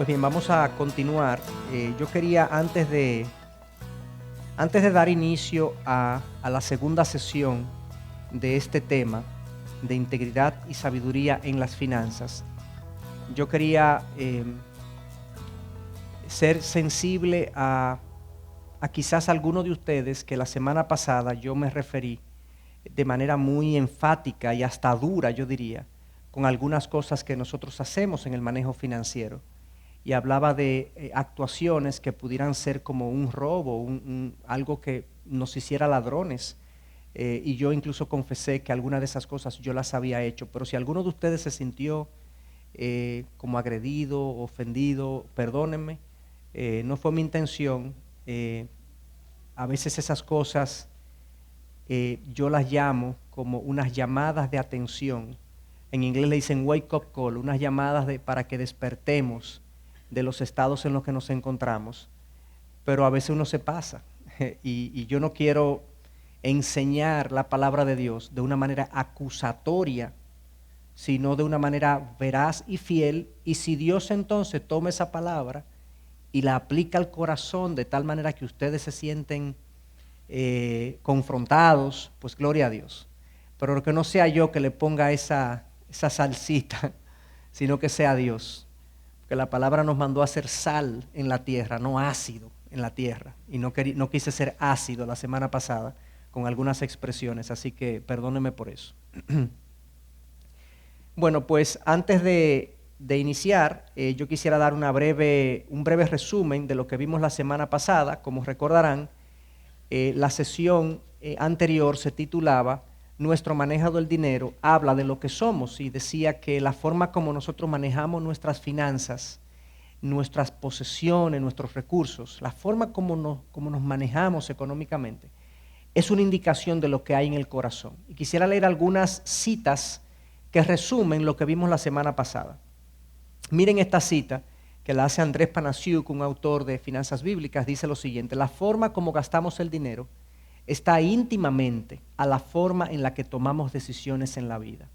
Pues bien, vamos a continuar. Yo quería, antes de dar inicio a la segunda sesión de este tema de integridad y sabiduría en las finanzas, yo quería ser sensible a quizás alguno de ustedes que la semana pasada yo me referí de manera muy enfática y hasta dura, yo diría, con algunas cosas que nosotros hacemos en el manejo financiero. Y hablaba de actuaciones que pudieran ser como un robo, algo que nos hiciera ladrones. Y yo incluso confesé que algunas de esas cosas yo las había hecho. Pero si alguno de ustedes se sintió como agredido, ofendido, perdónenme, no fue mi intención. A veces esas cosas yo las llamo como unas llamadas de atención. En inglés le dicen wake up call, unas llamadas para que despertemos de los estados en los que nos encontramos, pero a veces uno se pasa y yo no quiero enseñar la palabra de Dios de una manera acusatoria, sino de una manera veraz y fiel. Y si Dios entonces toma esa palabra y la aplica al corazón de tal manera que ustedes se sienten confrontados, pues gloria a Dios. Pero que no sea yo que le ponga esa salsita, sino que sea Dios. Que la palabra nos mandó a ser sal en la tierra, no ácido en la tierra. Y no quise ser ácido la semana pasada con algunas expresiones, así que perdónenme por eso. Bueno, pues antes de iniciar, yo quisiera dar un breve resumen de lo que vimos la semana pasada. Como recordarán, la sesión anterior se titulaba Nuestro manejo del dinero, habla de lo que somos, y decía que la forma como nosotros manejamos nuestras finanzas, nuestras posesiones, nuestros recursos, la forma como nos manejamos económicamente, es una indicación de lo que hay en el corazón. Y quisiera leer algunas citas que resumen lo que vimos la semana pasada. Miren esta cita que la hace Andrés Panasiuk, un autor de finanzas bíblicas. Dice lo siguiente: la forma como gastamos el dinero está íntimamente a la forma en la que tomamos decisiones en la vida,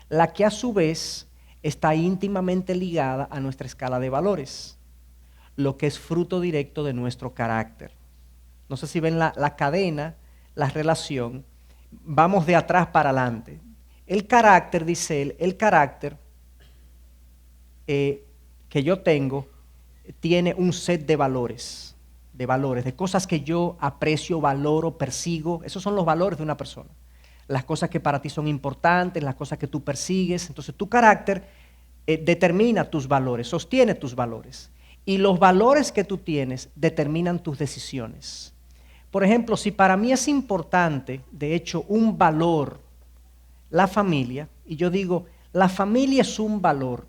la que a su vez está íntimamente ligada a nuestra escala de valores, lo que es fruto directo de nuestro carácter. No sé si ven la cadena, la relación. Vamos de atrás para adelante. El carácter, dice él, el carácter que yo tengo tiene un set de valores, de cosas que yo aprecio, valoro, persigo. Esos son los valores de una persona. Las cosas que para ti son importantes, las cosas que tú persigues. Entonces tu carácter determina tus valores, sostiene tus valores. Y los valores que tú tienes determinan tus decisiones. Por ejemplo, si para mí es importante, de hecho, un valor, la familia, y yo digo, la familia es un valor.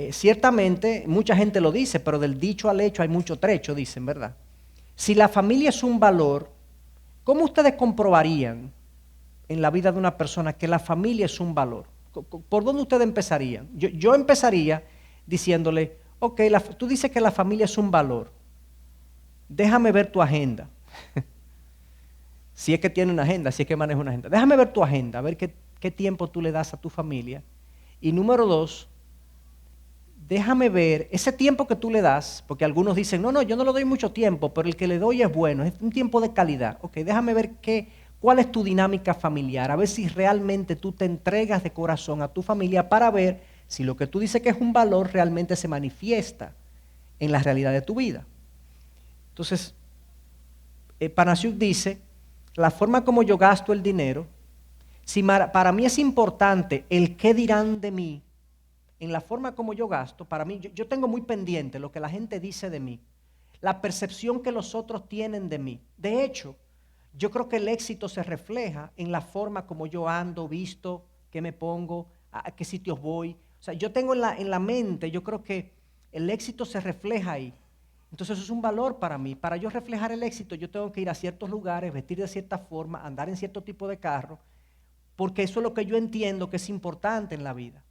Ciertamente, mucha gente lo dice, pero del dicho al hecho hay mucho trecho, dicen, ¿verdad? Si la familia es un valor, ¿cómo ustedes comprobarían en la vida de una persona que la familia es un valor? ¿Por dónde ustedes empezarían? Yo empezaría diciéndole, ok, tú dices que la familia es un valor. Déjame ver tu agenda. Si es que tiene una agenda, si es que maneja una agenda. Déjame ver tu agenda, a ver qué tiempo tú le das a tu familia. Y número 2, déjame ver ese tiempo que tú le das, porque algunos dicen, no, yo no le doy mucho tiempo, pero el que le doy es bueno, es un tiempo de calidad. Ok, déjame ver cuál es tu dinámica familiar, a ver si realmente tú te entregas de corazón a tu familia para ver si lo que tú dices que es un valor realmente se manifiesta en la realidad de tu vida. Entonces, Panasiuk dice, la forma como yo gasto el dinero, si para mí es importante el qué dirán de mí, en la forma como yo gasto, para mí, yo tengo muy pendiente lo que la gente dice de mí, la percepción que los otros tienen de mí. De hecho, yo creo que el éxito se refleja en la forma como yo ando, visto, qué me pongo, a qué sitios voy. O sea, yo tengo en la mente, yo creo que el éxito se refleja ahí. Entonces eso es un valor para mí. Para yo reflejar el éxito, yo tengo que ir a ciertos lugares, vestir de cierta forma, andar en cierto tipo de carro, porque eso es lo que yo entiendo que es importante en la vida.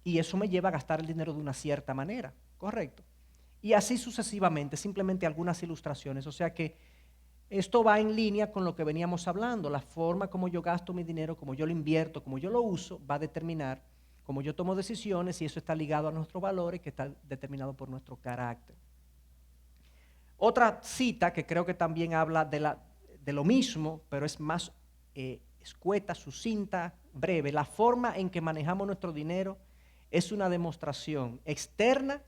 Y eso me lleva a gastar el dinero de una cierta manera, ¿correcto? Y así sucesivamente, simplemente algunas ilustraciones. O sea que esto va en línea con lo que veníamos hablando. La forma como yo gasto mi dinero, como yo lo invierto, como yo lo uso, va a determinar como yo tomo decisiones y eso está ligado a nuestros valores que está determinado por nuestro carácter. Otra cita que creo que también habla de lo mismo, pero es más escueta, sucinta, breve. La forma en que manejamos nuestro dinero es una demostración externa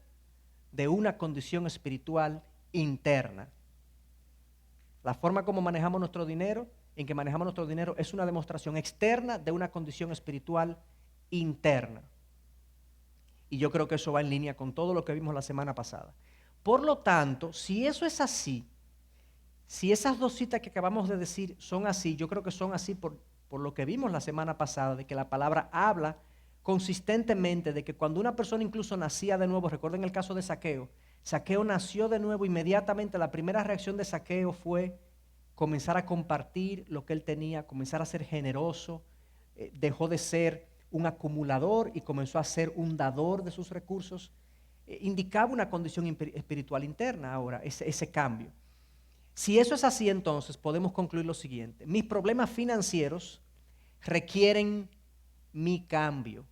de una condición espiritual interna. La forma como manejamos nuestro dinero, en que manejamos nuestro dinero, es una demostración externa de una condición espiritual interna. Y yo creo que eso va en línea con todo lo que vimos la semana pasada. Por lo tanto, si eso es así, si esas dos citas que acabamos de decir son así, yo creo que son así por lo que vimos la semana pasada, de que la palabra habla consistentemente de que cuando una persona incluso nacía de nuevo, recuerden el caso de Zaqueo, Zaqueo nació de nuevo inmediatamente, la primera reacción de Zaqueo fue comenzar a compartir lo que él tenía, comenzar a ser generoso, dejó de ser un acumulador y comenzó a ser un dador de sus recursos. Indicaba una condición espiritual interna ahora, ese cambio. Si eso es así, entonces podemos concluir lo siguiente: mis problemas financieros requieren mi cambio.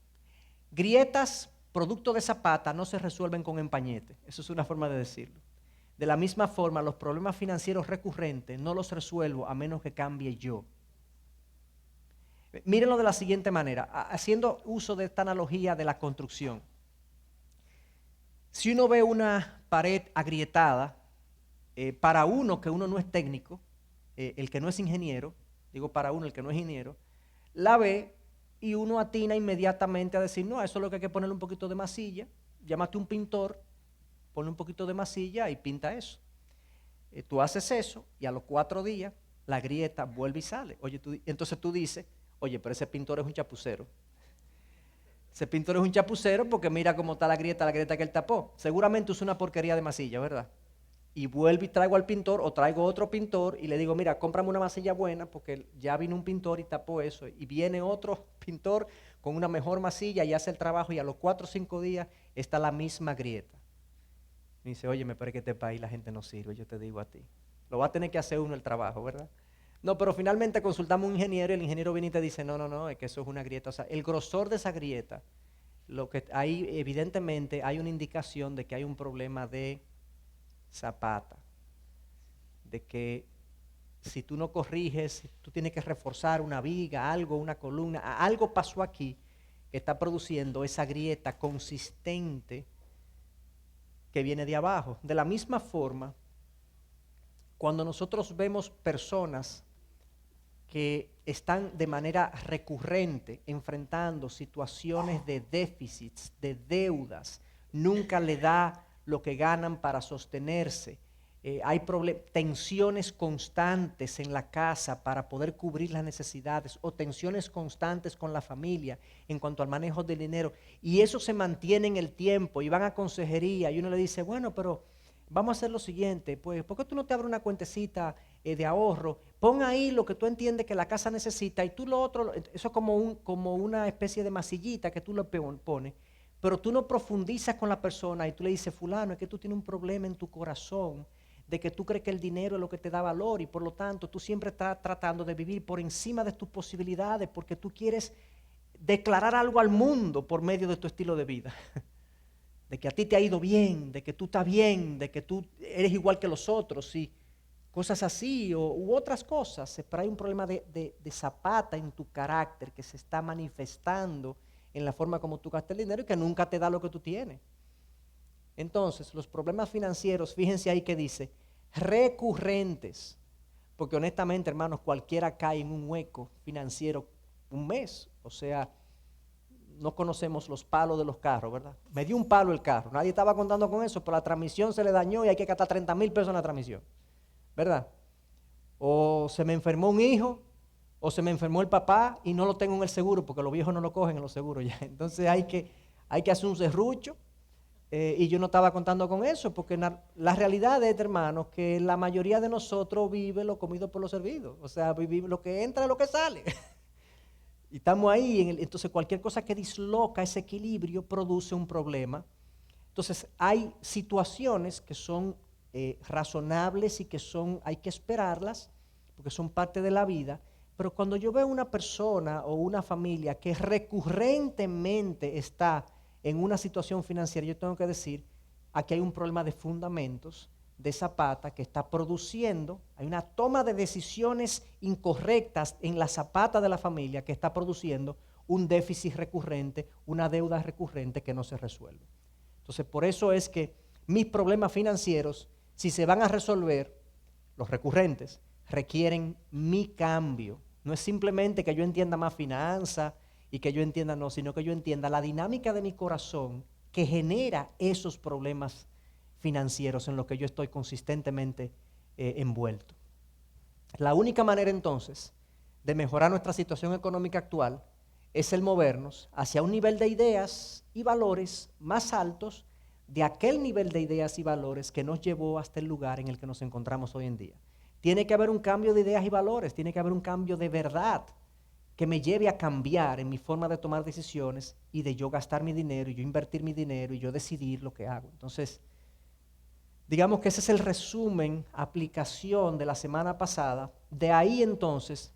Grietas producto de Zapata no se resuelven con empañete, eso es una forma de decirlo. De la misma forma, los problemas financieros recurrentes no los resuelvo a menos que cambie yo. Mírenlo de la siguiente manera, haciendo uso de esta analogía de la construcción. Si uno ve una pared agrietada, para uno que uno no es técnico, el que no es ingeniero, digo para uno el que no es ingeniero, la ve y uno atina inmediatamente a decir, no, eso es lo que hay que ponerle un poquito de masilla, llámate un pintor, ponle un poquito de masilla y pinta eso. Tú haces eso y a los 4 días la grieta vuelve y sale. Oye, entonces tú dices, oye, pero ese pintor es un chapucero. Ese pintor es un chapucero porque mira cómo está la grieta que él tapó. Seguramente usa una porquería de masilla, ¿verdad? Y vuelvo y traigo al pintor o traigo otro pintor y le digo, mira, cómprame una masilla buena porque ya vino un pintor y tapó eso. Y viene otro pintor con una mejor masilla y hace el trabajo y a los 4 o 5 días está la misma grieta. Me dice, oye, me parece que este país la gente no sirve, yo te digo a ti. Lo va a tener que hacer uno el trabajo, ¿verdad? No, pero finalmente consultamos a un ingeniero y el ingeniero viene y te dice, no, es que eso es una grieta. O sea, el grosor de esa grieta, lo que hay, evidentemente hay una indicación de que hay un problema de Zapata, de que si tú no corriges, tú tienes que reforzar una viga, algo, una columna, algo pasó aquí que está produciendo esa grieta consistente que viene de abajo. De la misma forma, cuando nosotros vemos personas que están de manera recurrente enfrentando situaciones de déficits, de deudas, nunca le da lo que ganan para sostenerse. Hay tensiones constantes en la casa para poder cubrir las necesidades o tensiones constantes con la familia en cuanto al manejo del dinero y eso se mantiene en el tiempo y van a consejería y uno le dice, bueno, pero vamos a hacer lo siguiente, pues, ¿por qué tú no te abres una cuentecita de ahorro? Pon ahí lo que tú entiendes que la casa necesita y tú lo otro, eso es como una especie de masillita que tú le pones, pero tú no profundizas con la persona y tú le dices, fulano, es que tú tienes un problema en tu corazón, de que tú crees que el dinero es lo que te da valor y por lo tanto tú siempre estás tratando de vivir por encima de tus posibilidades porque tú quieres declarar algo al mundo por medio de tu estilo de vida. De que a ti te ha ido bien, de que tú estás bien, de que tú eres igual que los otros, y cosas así, u otras cosas, pero hay un problema de Zapata en tu carácter que se está manifestando en la forma como tú gastas el dinero y que nunca te da lo que tú tienes. Entonces, los problemas financieros, fíjense ahí que dice, recurrentes, porque honestamente, hermanos, cualquiera cae en un hueco financiero un mes, o sea, no conocemos los palos de los carros, ¿verdad? Me dio un palo el carro, nadie estaba contando con eso, pero la transmisión se le dañó y hay que gastar 30,000 pesos en la transmisión, ¿verdad? O se me enfermó un hijo, o se me enfermó el papá y no lo tengo en el seguro, porque los viejos no lo cogen en los seguros ya. Entonces hay que hacer un serrucho, y yo no estaba contando con eso, porque la realidad es, hermanos, que la mayoría de nosotros vive lo comido por lo servido, o sea, vivimos lo que entra es lo que sale. Y estamos ahí, entonces cualquier cosa que disloca ese equilibrio produce un problema. Entonces hay situaciones que son razonables y que hay que esperarlas, porque son parte de la vida, Pero cuando yo veo una persona o una familia que recurrentemente está en una situación financiera, yo tengo que decir, aquí hay un problema de fundamentos de esa pata que está produciendo, hay una toma de decisiones incorrectas en la zapata de la familia que está produciendo un déficit recurrente, una deuda recurrente que no se resuelve. Entonces, por eso es que mis problemas financieros, si se van a resolver, los recurrentes, requieren mi cambio. No es simplemente que yo entienda más finanzas y que yo entienda, no, sino que yo entienda la dinámica de mi corazón que genera esos problemas financieros en los que yo estoy consistentemente envuelto. La única manera entonces de mejorar nuestra situación económica actual es el movernos hacia un nivel de ideas y valores más altos de aquel nivel de ideas y valores que nos llevó hasta el lugar en el que nos encontramos hoy en día. Tiene que haber un cambio de ideas y valores, tiene que haber un cambio de verdad que me lleve a cambiar en mi forma de tomar decisiones y de yo gastar mi dinero y yo invertir mi dinero y yo decidir lo que hago. Entonces, digamos que ese es el resumen, aplicación de la semana pasada. De ahí entonces,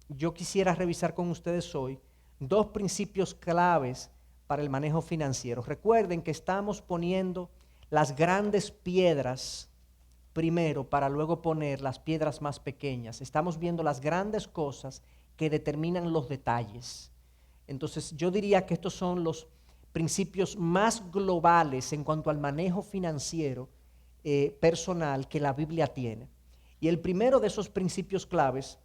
yo quisiera revisar con ustedes hoy 2 principios claves para el manejo financiero. Recuerden que estamos poniendo las grandes piedras primero para luego poner las piedras más pequeñas. Estamos viendo las grandes cosas que determinan los detalles. Entonces yo diría que estos son los principios más globales en cuanto al manejo financiero personal que la Biblia tiene. Y el primero de esos principios claves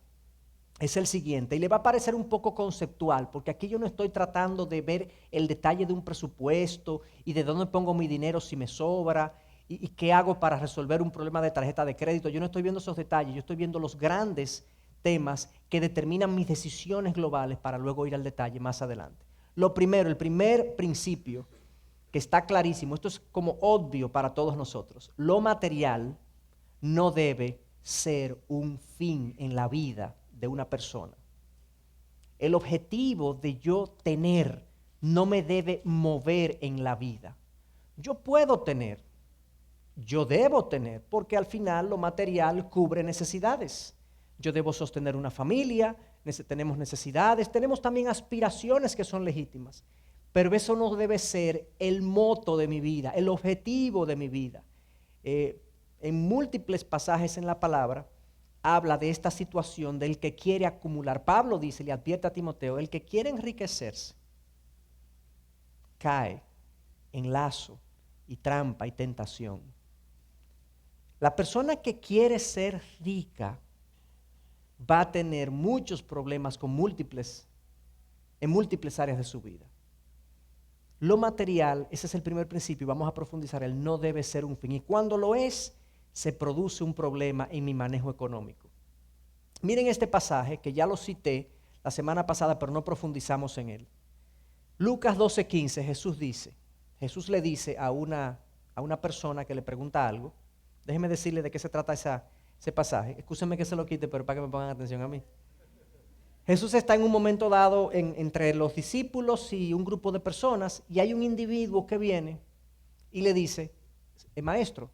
es el siguiente, y le va a parecer un poco conceptual, porque aquí yo no estoy tratando de ver el detalle de un presupuesto y de dónde pongo mi dinero si me sobra y qué hago para resolver un problema de tarjeta de crédito. Yo no estoy viendo esos detalles, yo estoy viendo los grandes temas que determinan mis decisiones globales para luego ir al detalle más adelante. Lo primero, el primer principio que está clarísimo, esto es como obvio para todos nosotros, lo material no debe ser un fin en la vida de una persona. El objetivo de yo tener no me debe mover en la vida. Yo puedo tener, yo debo tener, porque al final lo material cubre necesidades. Yo debo sostener una familia, tenemos necesidades, tenemos también aspiraciones que son legítimas, pero eso no debe ser el moto de mi vida, el objetivo de mi vida. En múltiples pasajes en la palabra, habla de esta situación del que quiere acumular. Pablo dice, le advierte a Timoteo, el que quiere enriquecerse cae en lazo y trampa y tentación. La persona que quiere ser rica va a tener muchos problemas en múltiples áreas de su vida. Lo material, ese es el primer principio, vamos a profundizar, él no debe ser un fin. Y cuando lo es, se produce un problema en mi manejo económico. Miren este pasaje que ya lo cité la semana pasada, pero no profundizamos en él. Lucas 12:15, Jesús le dice a una persona que le pregunta algo. Déjenme decirle de qué se trata ese pasaje. Escúchenme que se lo quite, pero para que me pongan atención a mí. Jesús está en un momento dado entre los discípulos y un grupo de personas, y hay un individuo que viene y le dice, maestro,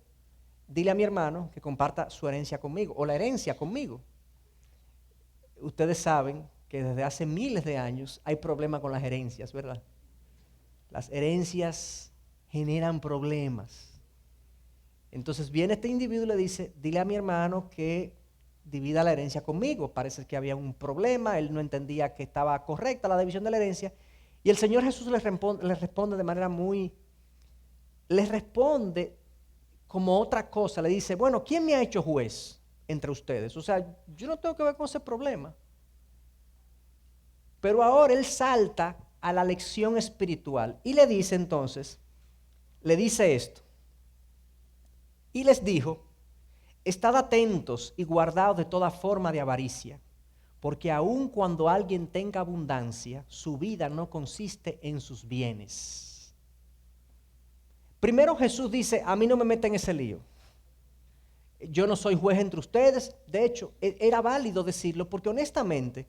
dile a mi hermano que comparta su herencia conmigo, o la herencia conmigo. Ustedes saben que desde hace miles de años hay problemas con las herencias, ¿verdad? Las herencias generan problemas. Entonces viene este individuo y le dice, dile a mi hermano que divida la herencia conmigo. Parece que había un problema, él no entendía que estaba correcta la división de la herencia. Y el Señor Jesús le responde de manera le responde como otra cosa, le dice, bueno, ¿quién me ha hecho juez entre ustedes? O sea, yo no tengo que ver con ese problema. Pero ahora él salta a la lección espiritual y le dice entonces, le dice esto. Y les dijo, estad atentos y guardaos de toda forma de avaricia, porque aun cuando alguien tenga abundancia, su vida no consiste en sus bienes. Primero Jesús dice, a mí no me meten en ese lío. Yo no soy juez entre ustedes. De hecho, era válido decirlo porque honestamente,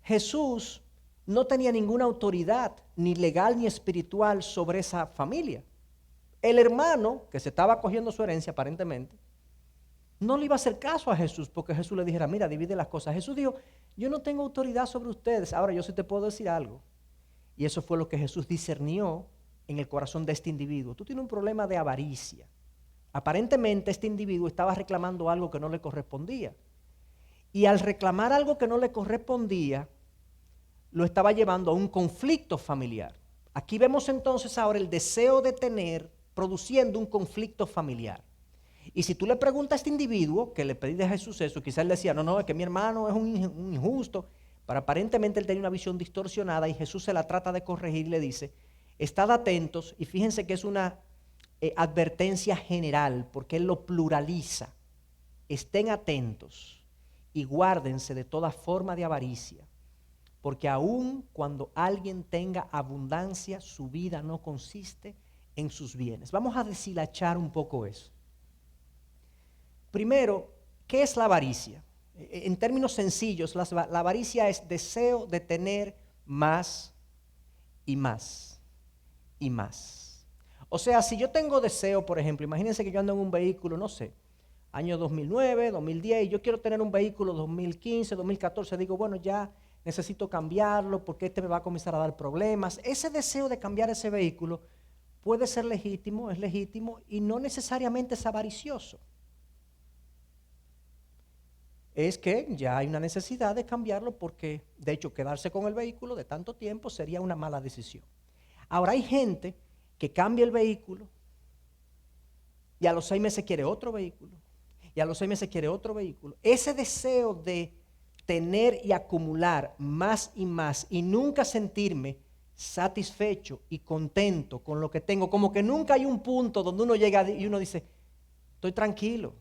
Jesús no tenía ninguna autoridad, ni legal ni espiritual, sobre esa familia. El hermano, que se estaba cogiendo su herencia aparentemente, no le iba a hacer caso a Jesús porque Jesús le dijera, mira, divide las cosas. Jesús dijo, yo no tengo autoridad sobre ustedes, ahora yo sí te puedo decir algo. Y eso fue lo que Jesús discernió en el corazón de este individuo. Tú tienes un problema de avaricia. Aparentemente este individuo estaba reclamando algo que no le correspondía. Y al reclamar algo que no le correspondía, lo estaba llevando a un conflicto familiar. Aquí vemos entonces ahora el deseo de tener, produciendo un conflicto familiar. Y si tú le preguntas a este individuo, que le pedí de Jesús eso, quizás él decía, no, es que mi hermano es un injusto, pero aparentemente él tenía una visión distorsionada y Jesús se la trata de corregir y le dice, estad atentos, y fíjense que es una advertencia general, porque él lo pluraliza, estén atentos y guárdense de toda forma de avaricia, porque aun cuando alguien tenga abundancia, su vida no consiste en sus bienes. Vamos a deshilachar un poco eso. Primero, ¿qué es la avaricia? En términos sencillos, la avaricia es deseo de tener más y más y más. O sea, si yo tengo deseo, por ejemplo, imagínense que yo ando en un vehículo, no sé, año 2009, 2010, y yo quiero tener un vehículo 2015, 2014, digo, bueno, ya necesito cambiarlo porque este me va a comenzar a dar problemas. Ese deseo de cambiar ese vehículo puede ser legítimo, es legítimo y no necesariamente es avaricioso. Es que ya hay una necesidad de cambiarlo porque, de hecho, quedarse con el vehículo de tanto tiempo sería una mala decisión. Ahora hay gente que cambia el vehículo y a los 6 meses quiere otro vehículo y a los 6 meses quiere otro vehículo. Ese deseo de tener y acumular más y nunca sentirme satisfecho y contento con lo que tengo, como que nunca hay un punto donde uno llega y uno dice, estoy tranquilo.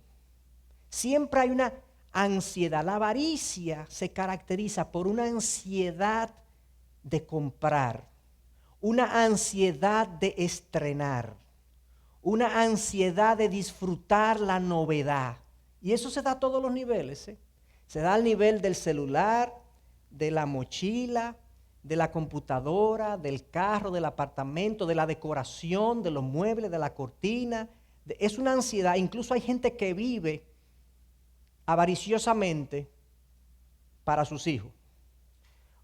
Siempre hay una ansiedad. La avaricia se caracteriza por una ansiedad de comprar, una ansiedad de estrenar, una ansiedad de disfrutar la novedad. Y eso se da a todos los niveles, ¿eh? Se da al nivel del celular, de la mochila, de la computadora, del carro, del apartamento, de la decoración, de los muebles, de la cortina. Es una ansiedad. Incluso hay gente que vive avariciosamente para sus hijos.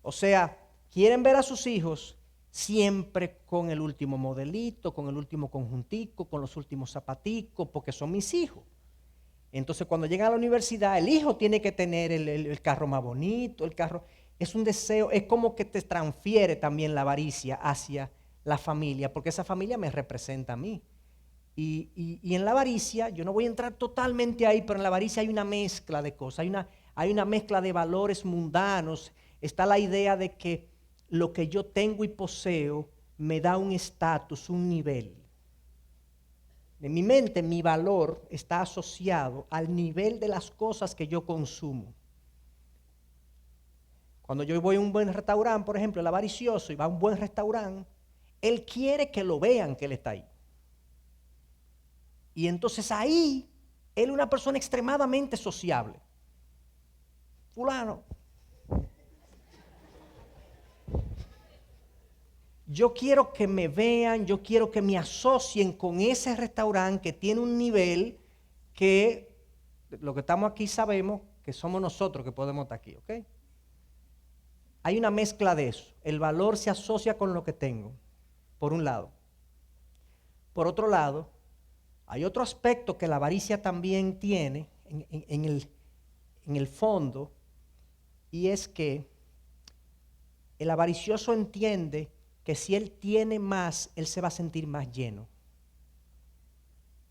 O sea, quieren ver a sus hijos siempre con el último modelito, con el último conjuntico, con los últimos zapaticos, porque son mis hijos. Entonces cuando llegan a la universidad, el hijo tiene que tener el carro más bonito, el carro. Es un deseo, es como que te transfiere también la avaricia hacia la familia, porque esa familia me representa a mí. Y en la avaricia, yo no voy a entrar totalmente ahí, pero en la avaricia hay una mezcla de cosas, hay una mezcla de valores mundanos. Está la idea de que lo que yo tengo y poseo me da un estatus, un nivel. En mi mente, mi valor está asociado al nivel de las cosas que yo consumo. Cuando yo voy a un buen restaurante, por ejemplo, el avaricioso y va a un buen restaurante, él quiere que lo vean que él está ahí. Y entonces ahí, él es una persona extremadamente sociable. Fulano, yo quiero que me vean, yo quiero que me asocien con ese restaurante que tiene un nivel que lo que estamos aquí sabemos que somos nosotros que podemos estar aquí, ¿ok? Hay una mezcla de eso. El valor se asocia con lo que tengo, por un lado. Por otro lado, hay otro aspecto que la avaricia también tiene en el fondo, y es que el avaricioso entiende que si él tiene más, él se va a sentir más lleno.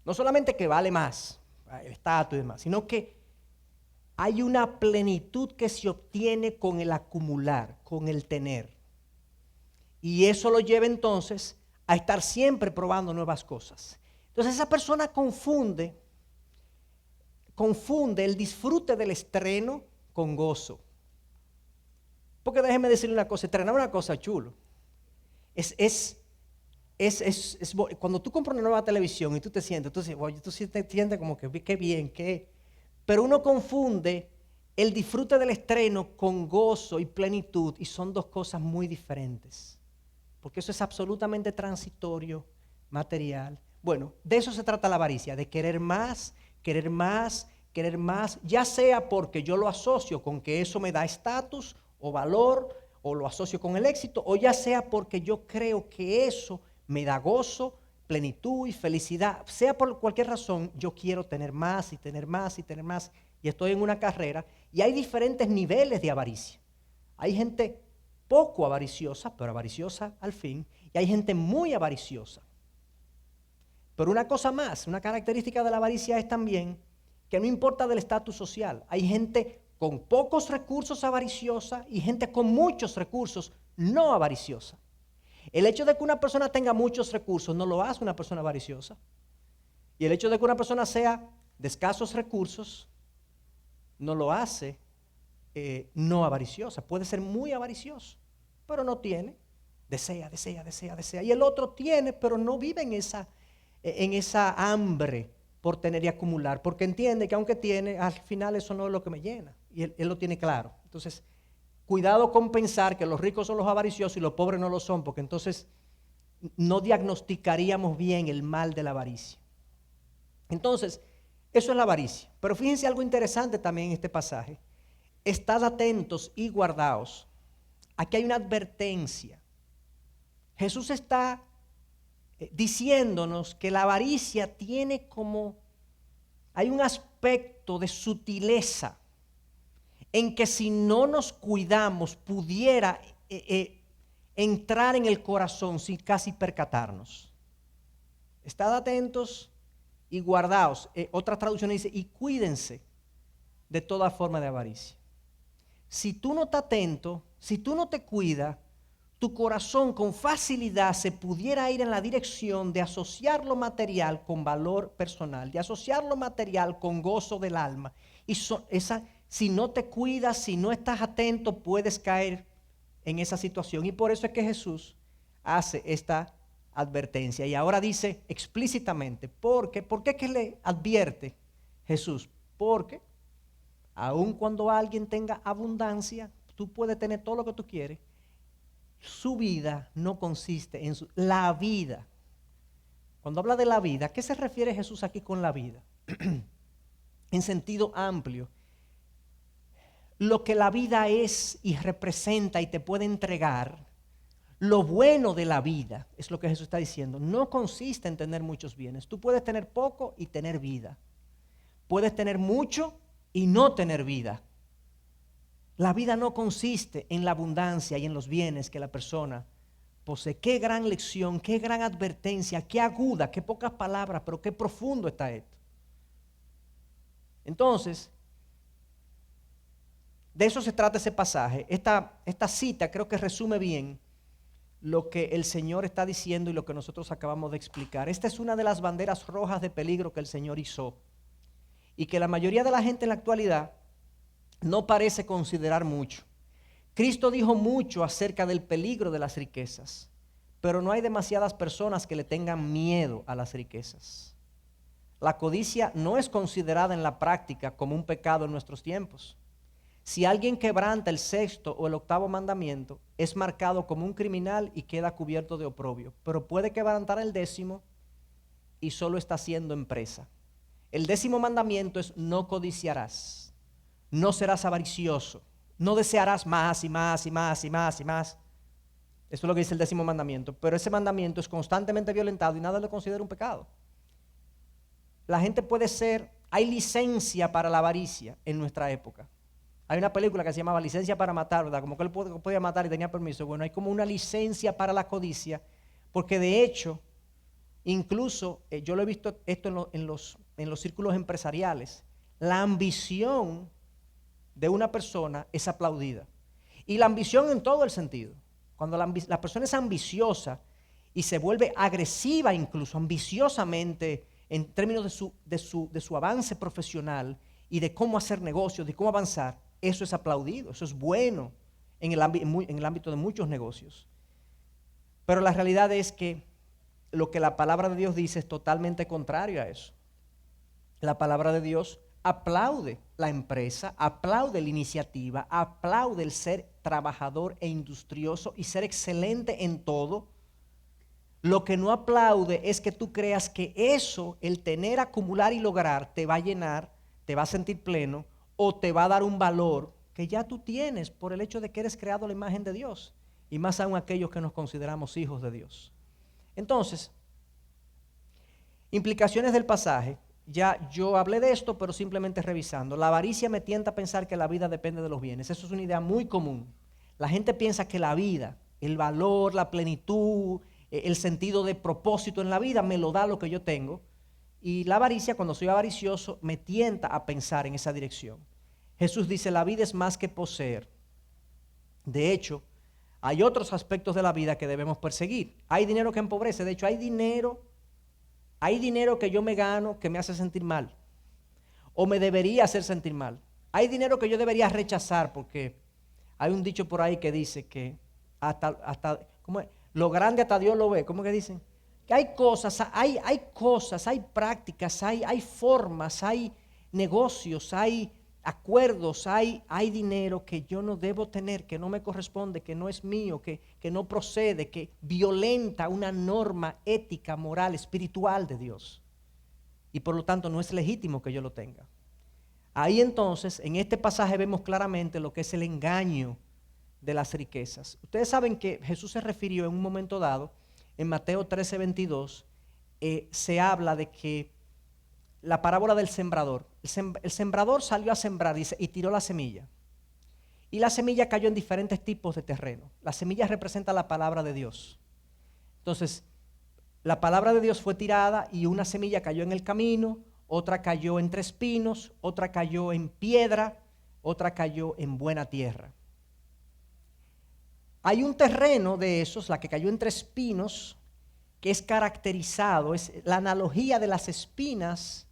No solamente que vale más, el estatus y demás, sino que hay una plenitud que se obtiene con el acumular, con el tener. Y eso lo lleva entonces a estar siempre probando nuevas cosas. Entonces esa persona confunde el disfrute del estreno con gozo. Porque déjeme decirle una cosa, estrenar una cosa chulo. Cuando tú compras una nueva televisión y tú te sientes, tú te sientes como que qué bien, pero uno confunde el disfrute del estreno con gozo y plenitud y son dos cosas muy diferentes. Porque eso es absolutamente transitorio, material. Bueno, de eso se trata la avaricia, de querer más, querer más, ya sea porque yo lo asocio con que eso me da estatus o valor, o lo asocio con el éxito, o ya sea porque yo creo que eso me da gozo, plenitud y felicidad. Sea por cualquier razón, yo quiero tener más y tener más y tener más. Y estoy en una carrera y hay diferentes niveles de avaricia. Hay gente poco avariciosa, pero avariciosa al fin, y hay gente muy avariciosa. Pero una cosa más, una característica de la avaricia es también que no importa del estatus social. Hay gente con pocos recursos avariciosa y gente con muchos recursos no avariciosa. El hecho de que una persona tenga muchos recursos no lo hace una persona avariciosa. Y el hecho de que una persona sea de escasos recursos no lo hace no avariciosa. Puede ser muy avaricioso, pero no tiene. Desea. Y el otro tiene, pero no vive en esa hambre por tener y acumular, porque entiende que aunque tiene, al final eso no es lo que me llena. Y él lo tiene claro. Entonces, cuidado con pensar que los ricos son los avariciosos y los pobres no lo son, porque entonces no diagnosticaríamos bien el mal de la avaricia. Entonces, eso es la avaricia. Pero fíjense algo interesante también en este pasaje. Estad atentos y guardaos. Aquí hay una advertencia. Jesús está diciéndonos que la avaricia tiene hay un aspecto de sutileza en que si no nos cuidamos pudiera entrar en el corazón sin casi percatarnos. Estad atentos y guardaos. Otra traducción dice, y cuídense de toda forma de avaricia. Si tú no estás atento, si tú no te cuidas, tu corazón con facilidad se pudiera ir en la dirección de asociar lo material con valor personal, de asociar lo material con gozo del alma. Y si no te cuidas, si no estás atento, puedes caer en esa situación. Y por eso es que Jesús hace esta advertencia. Y ahora dice explícitamente, ¿por qué es que le advierte Jesús? Porque aun cuando alguien tenga abundancia, tú puedes tener todo lo que tú quieres, su vida no consiste en la vida. Cuando habla de la vida, ¿a qué se refiere Jesús aquí con la vida? En sentido amplio. Lo que la vida es y representa y te puede entregar, lo bueno de la vida, es lo que Jesús está diciendo, no consiste en tener muchos bienes. Tú puedes tener poco y tener vida. Puedes tener mucho y no tener vida. La vida no consiste en la abundancia y en los bienes que la persona posee. Qué gran lección, qué gran advertencia, qué aguda, qué pocas palabras, pero qué profundo está esto. Entonces, de eso se trata ese pasaje. Esta cita creo que resume bien lo que el Señor está diciendo y lo que nosotros acabamos de explicar. Esta es una de las banderas rojas de peligro que el Señor izó y que la mayoría de la gente en la actualidad no parece considerar mucho. Cristo dijo mucho acerca del peligro de las riquezas, pero no hay demasiadas personas que le tengan miedo a las riquezas. La codicia no es considerada en la práctica como un pecado en nuestros tiempos. Si alguien quebranta el sexto o el octavo mandamiento, es marcado como un criminal y queda cubierto de oprobio, pero puede quebrantar el décimo y solo está siendo empresa. El 10º mandamiento es no codiciarás. No serás avaricioso, no desearás más y más y más y más y más. Eso es lo que dice el 10º mandamiento, pero ese mandamiento es constantemente violentado y nada lo considera un pecado. La gente hay licencia para la avaricia en nuestra época. Hay una película que se llamaba Licencia para matar, ¿verdad? Como que él podía matar y tenía permiso. Bueno, hay como una licencia para la codicia, porque de hecho, incluso yo lo he visto esto en los círculos empresariales, la ambición de una persona es aplaudida. Y la ambición en todo el sentido. Cuando la persona es ambiciosa y se vuelve agresiva incluso, ambiciosamente en términos de su avance profesional y de cómo hacer negocios, de cómo avanzar, eso es aplaudido, eso es bueno en el ámbito de muchos negocios. Pero la realidad es que lo que la palabra de Dios dice es totalmente contrario a eso. La palabra de Dios aplaude la empresa, aplaude la iniciativa, aplaude el ser trabajador e industrioso y ser excelente en todo. Lo que no aplaude es que tú creas que eso, el tener, acumular y lograr, te va a llenar, te va a sentir pleno o te va a dar un valor que ya tú tienes por el hecho de que eres creado a la imagen de Dios, y más aún aquellos que nos consideramos hijos de Dios. Entonces, implicaciones del pasaje. Ya yo hablé de esto, pero simplemente revisando. La avaricia me tienta a pensar que la vida depende de los bienes. Eso es una idea muy común. La gente piensa que la vida, el valor, la plenitud, el sentido de propósito en la vida me lo da lo que yo tengo. Y la avaricia, cuando soy avaricioso, me tienta a pensar en esa dirección. Jesús dice, la vida es más que poseer. De hecho, hay otros aspectos de la vida que debemos perseguir. Hay dinero que empobrece. De hecho, hay dinero que yo me gano que me hace sentir mal, o me debería hacer sentir mal. Hay dinero que yo debería rechazar, porque hay un dicho por ahí que dice que ¿cómo es? Lo grande hasta Dios lo ve. ¿Cómo que dicen? Que hay cosas, hay prácticas, hay formas, hay negocios, hay acuerdos, hay dinero que yo no debo tener, que no me corresponde, que no es mío, que no procede, que violenta una norma ética, moral, espiritual de Dios. Y por lo tanto no es legítimo que yo lo tenga. Ahí entonces, en este pasaje vemos claramente lo que es el engaño de las riquezas. Ustedes saben que Jesús se refirió en un momento dado, en Mateo 13:22, se habla de que la parábola del sembrador. El sembrador salió a sembrar, dice, y tiró la semilla. Y la semilla cayó en diferentes tipos de terreno. La semilla representa la palabra de Dios. Entonces, la palabra de Dios fue tirada y una semilla cayó en el camino, otra cayó entre espinos, otra cayó en piedra, otra cayó en buena tierra. Hay un terreno de esos, la que cayó entre espinos, que es caracterizado, es la analogía de las espinas,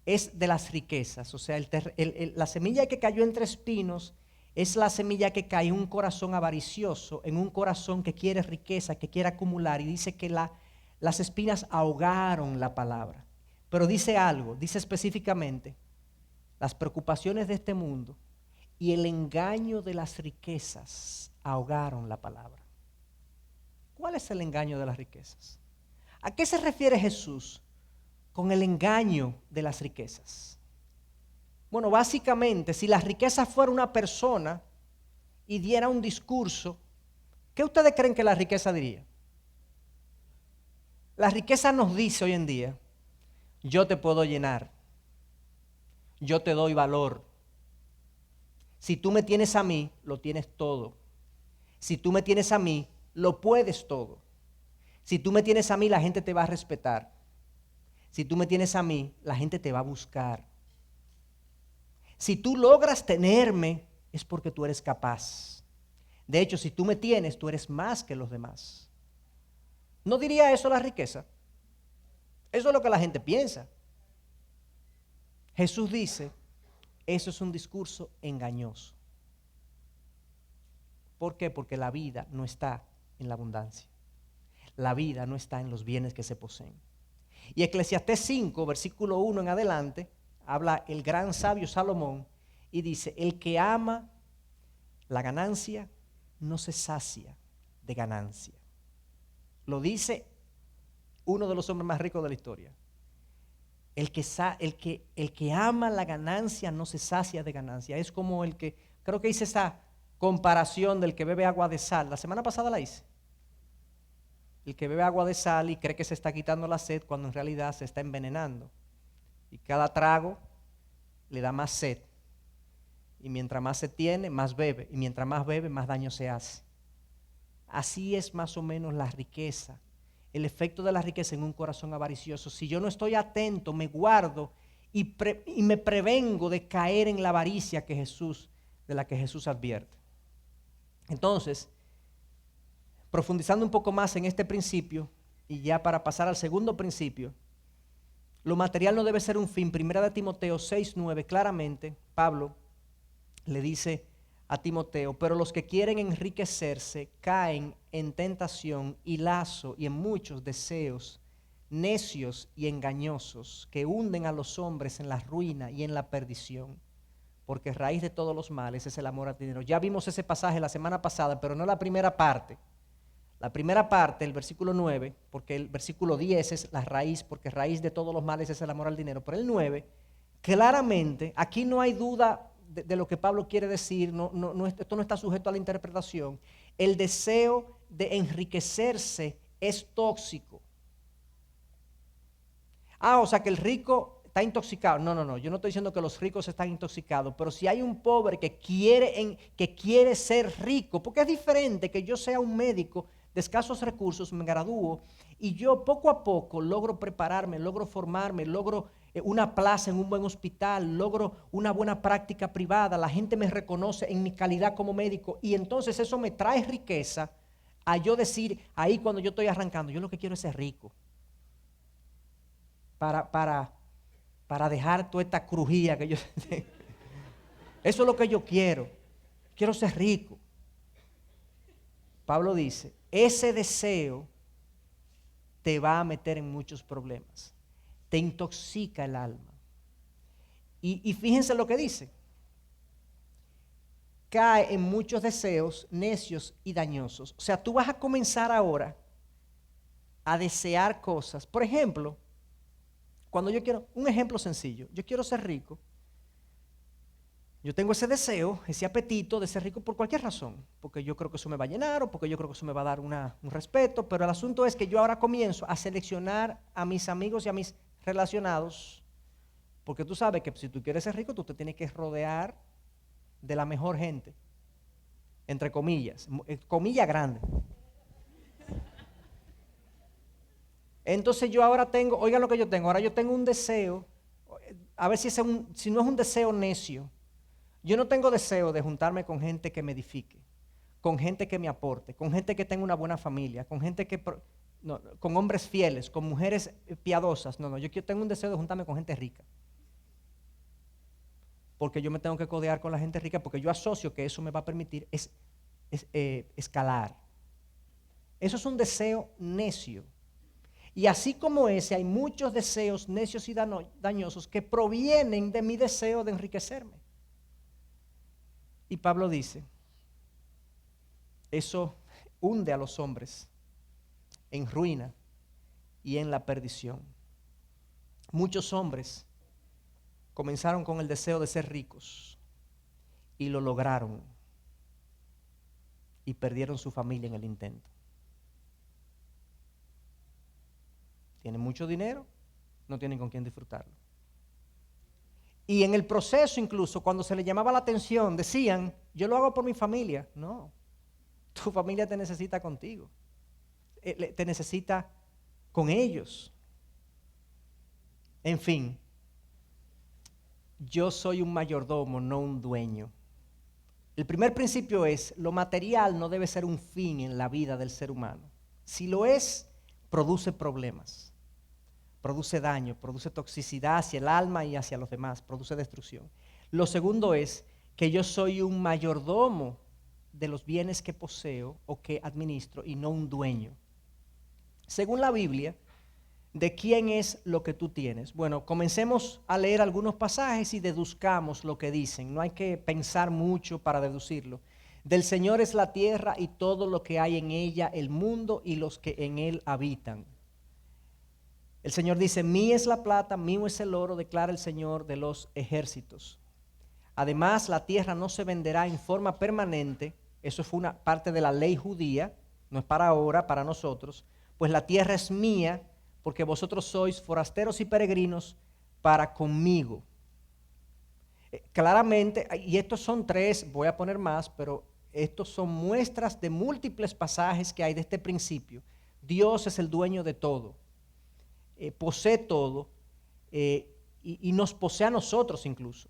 es de las riquezas. O sea, la semilla que cayó entre espinos es la semilla que cae en un corazón avaricioso, en un corazón que quiere riqueza, que quiere acumular, y dice que las espinas ahogaron la palabra. Pero dice algo, dice específicamente, las preocupaciones de este mundo y el engaño de las riquezas ahogaron la palabra. ¿Cuál es el engaño de las riquezas? ¿A qué se refiere Jesús con el engaño de las riquezas? Bueno, básicamente, si la riqueza fuera una persona y diera un discurso, ¿qué ustedes creen que la riqueza diría? La riqueza nos dice hoy en día, yo te puedo llenar, yo te doy valor. Si tú me tienes a mí, lo tienes todo. Si tú me tienes a mí, lo puedes todo. Si tú me tienes a mí, la gente te va a respetar. Si tú me tienes a mí, la gente te va a buscar. Si tú logras tenerme, es porque tú eres capaz. De hecho, si tú me tienes, tú eres más que los demás. ¿No diría eso la riqueza? Eso es lo que la gente piensa. Jesús dice, eso es un discurso engañoso. ¿Por qué? Porque la vida no está en la abundancia. La vida no está en los bienes que se poseen. Y Eclesiastés 5, versículo 1 en adelante, habla el gran sabio Salomón y dice, el que ama la ganancia no se sacia de ganancia. Lo dice uno de los hombres más ricos de la historia. El que ama la ganancia no se sacia de ganancia. Es como el que, creo que hice esa comparación del que bebe agua de sal. La semana pasada la hice. El que bebe agua de sal y cree que se está quitando la sed cuando en realidad se está envenenando. Y cada trago le da más sed. Y mientras más sed tiene, más bebe. Y mientras más bebe, más daño se hace. Así es más o menos la riqueza. El efecto de la riqueza en un corazón avaricioso. Si yo no estoy atento, me guardo y me prevengo de caer en la avaricia de la que Jesús advierte. Entonces, profundizando un poco más en este principio, y ya para pasar al segundo principio, lo material no debe ser un fin. Primera de Timoteo 6:9, claramente, Pablo le dice a Timoteo, pero los que quieren enriquecerse caen en tentación y lazo y en muchos deseos necios y engañosos que hunden a los hombres en la ruina y en la perdición, porque raíz de todos los males es el amor al dinero. Ya vimos ese pasaje la semana pasada, pero no la primera parte. La primera parte, el versículo 9, porque el versículo 10 es la raíz, porque raíz de todos los males es el amor al dinero, pero el 9 Claramente, aquí no hay duda de lo que Pablo quiere decir, esto no está sujeto a la interpretación. El deseo de enriquecerse es tóxico. O sea que el rico está intoxicado. No, yo no estoy diciendo que los ricos están intoxicados, pero si hay un pobre que quiere ser rico, porque es diferente que yo sea un médico de escasos recursos, me gradúo y yo poco a poco logro prepararme, logro formarme, logro una plaza en un buen hospital, logro una buena práctica privada, la gente me reconoce en mi calidad como médico y entonces eso me trae riqueza a yo decir ahí cuando yo estoy arrancando, yo lo que quiero es ser rico. Para dejar toda esta crujía que yo tengo. Eso es lo que yo quiero. Quiero ser rico. Pablo dice, ese deseo te va a meter en muchos problemas. Te intoxica el alma. Y fíjense lo que dice. Cae en muchos deseos necios y dañosos. O sea, tú vas a comenzar ahora a desear cosas. Por ejemplo, cuando yo quiero, un ejemplo sencillo, yo quiero ser rico, yo tengo ese deseo, ese apetito de ser rico por cualquier razón, porque yo creo que eso me va a llenar o porque yo creo que eso me va a dar un respeto, pero el asunto es que yo ahora comienzo a seleccionar a mis amigos y a mis relacionados, porque tú sabes que si tú quieres ser rico, tú te tienes que rodear de la mejor gente, entre comillas, comilla grande. Entonces yo ahora tengo, oigan lo que yo tengo, ahora yo tengo un deseo, a ver si no es un deseo necio. Yo no tengo deseo de juntarme con gente que me edifique, con gente que me aporte, con gente que tenga una buena familia, con gente con hombres fieles, con mujeres piadosas. No, yo tengo un deseo de juntarme con gente rica. Porque yo me tengo que codear con la gente rica, porque yo asocio que eso me va a permitir escalar. Eso es un deseo necio. Y así como ese, hay muchos deseos necios y dañosos que provienen de mi deseo de enriquecerme. Y Pablo dice, eso hunde a los hombres en ruina y en la perdición. Muchos hombres comenzaron con el deseo de ser ricos y lo lograron y perdieron su familia en el intento. Tienen mucho dinero, no tienen con quién disfrutarlo. Y en el proceso incluso, cuando se les llamaba la atención, decían, yo lo hago por mi familia. No, tu familia te necesita contigo, te necesita con ellos. En fin, yo soy un mayordomo, no un dueño. El primer principio es, lo material no debe ser un fin en la vida del ser humano. Si lo es, produce problemas. Produce daño, produce toxicidad hacia el alma y hacia los demás, produce destrucción. Lo segundo es que yo soy un mayordomo de los bienes que poseo o que administro y no un dueño. Según la Biblia, ¿de quién es lo que tú tienes? Bueno, comencemos a leer algunos pasajes y deduzcamos lo que dicen. No hay que pensar mucho para deducirlo. Del Señor es la tierra y todo lo que hay en ella, el mundo y los que en él habitan. El Señor dice, mía es la plata, mío es el oro, declara el Señor de los ejércitos. Además, la tierra no se venderá en forma permanente. Eso fue una parte de la ley judía, no es para ahora, para nosotros. Pues la tierra es mía, porque vosotros sois forasteros y peregrinos para conmigo. Claramente, y estos son tres, voy a poner más, pero estos son muestras de múltiples pasajes que hay de este principio. Dios es el dueño de todo. Posee todo y nos posee a nosotros incluso.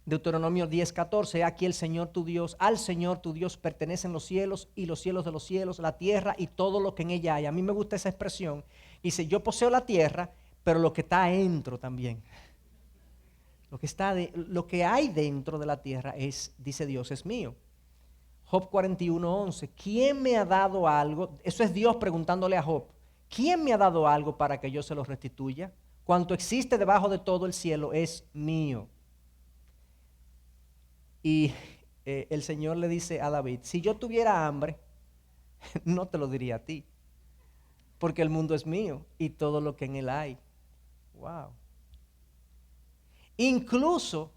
Deuteronomio 10:14, aquí el Señor tu Dios, al Señor tu Dios pertenecen los cielos y los cielos de los cielos, la tierra y todo lo que en ella hay. A mí me gusta esa expresión. Dice, yo poseo la tierra, pero lo que está dentro también. Lo que hay dentro de la tierra es, dice Dios, es mío. Job 41:11, ¿quién me ha dado algo? Eso es Dios preguntándole a Job. ¿Quién me ha dado algo para que yo se lo restituya? Cuanto existe debajo de todo el cielo es mío. Y el Señor le dice a David, si yo tuviera hambre, no te lo diría a ti, porque el mundo es mío y todo lo que en él hay. Wow. Incluso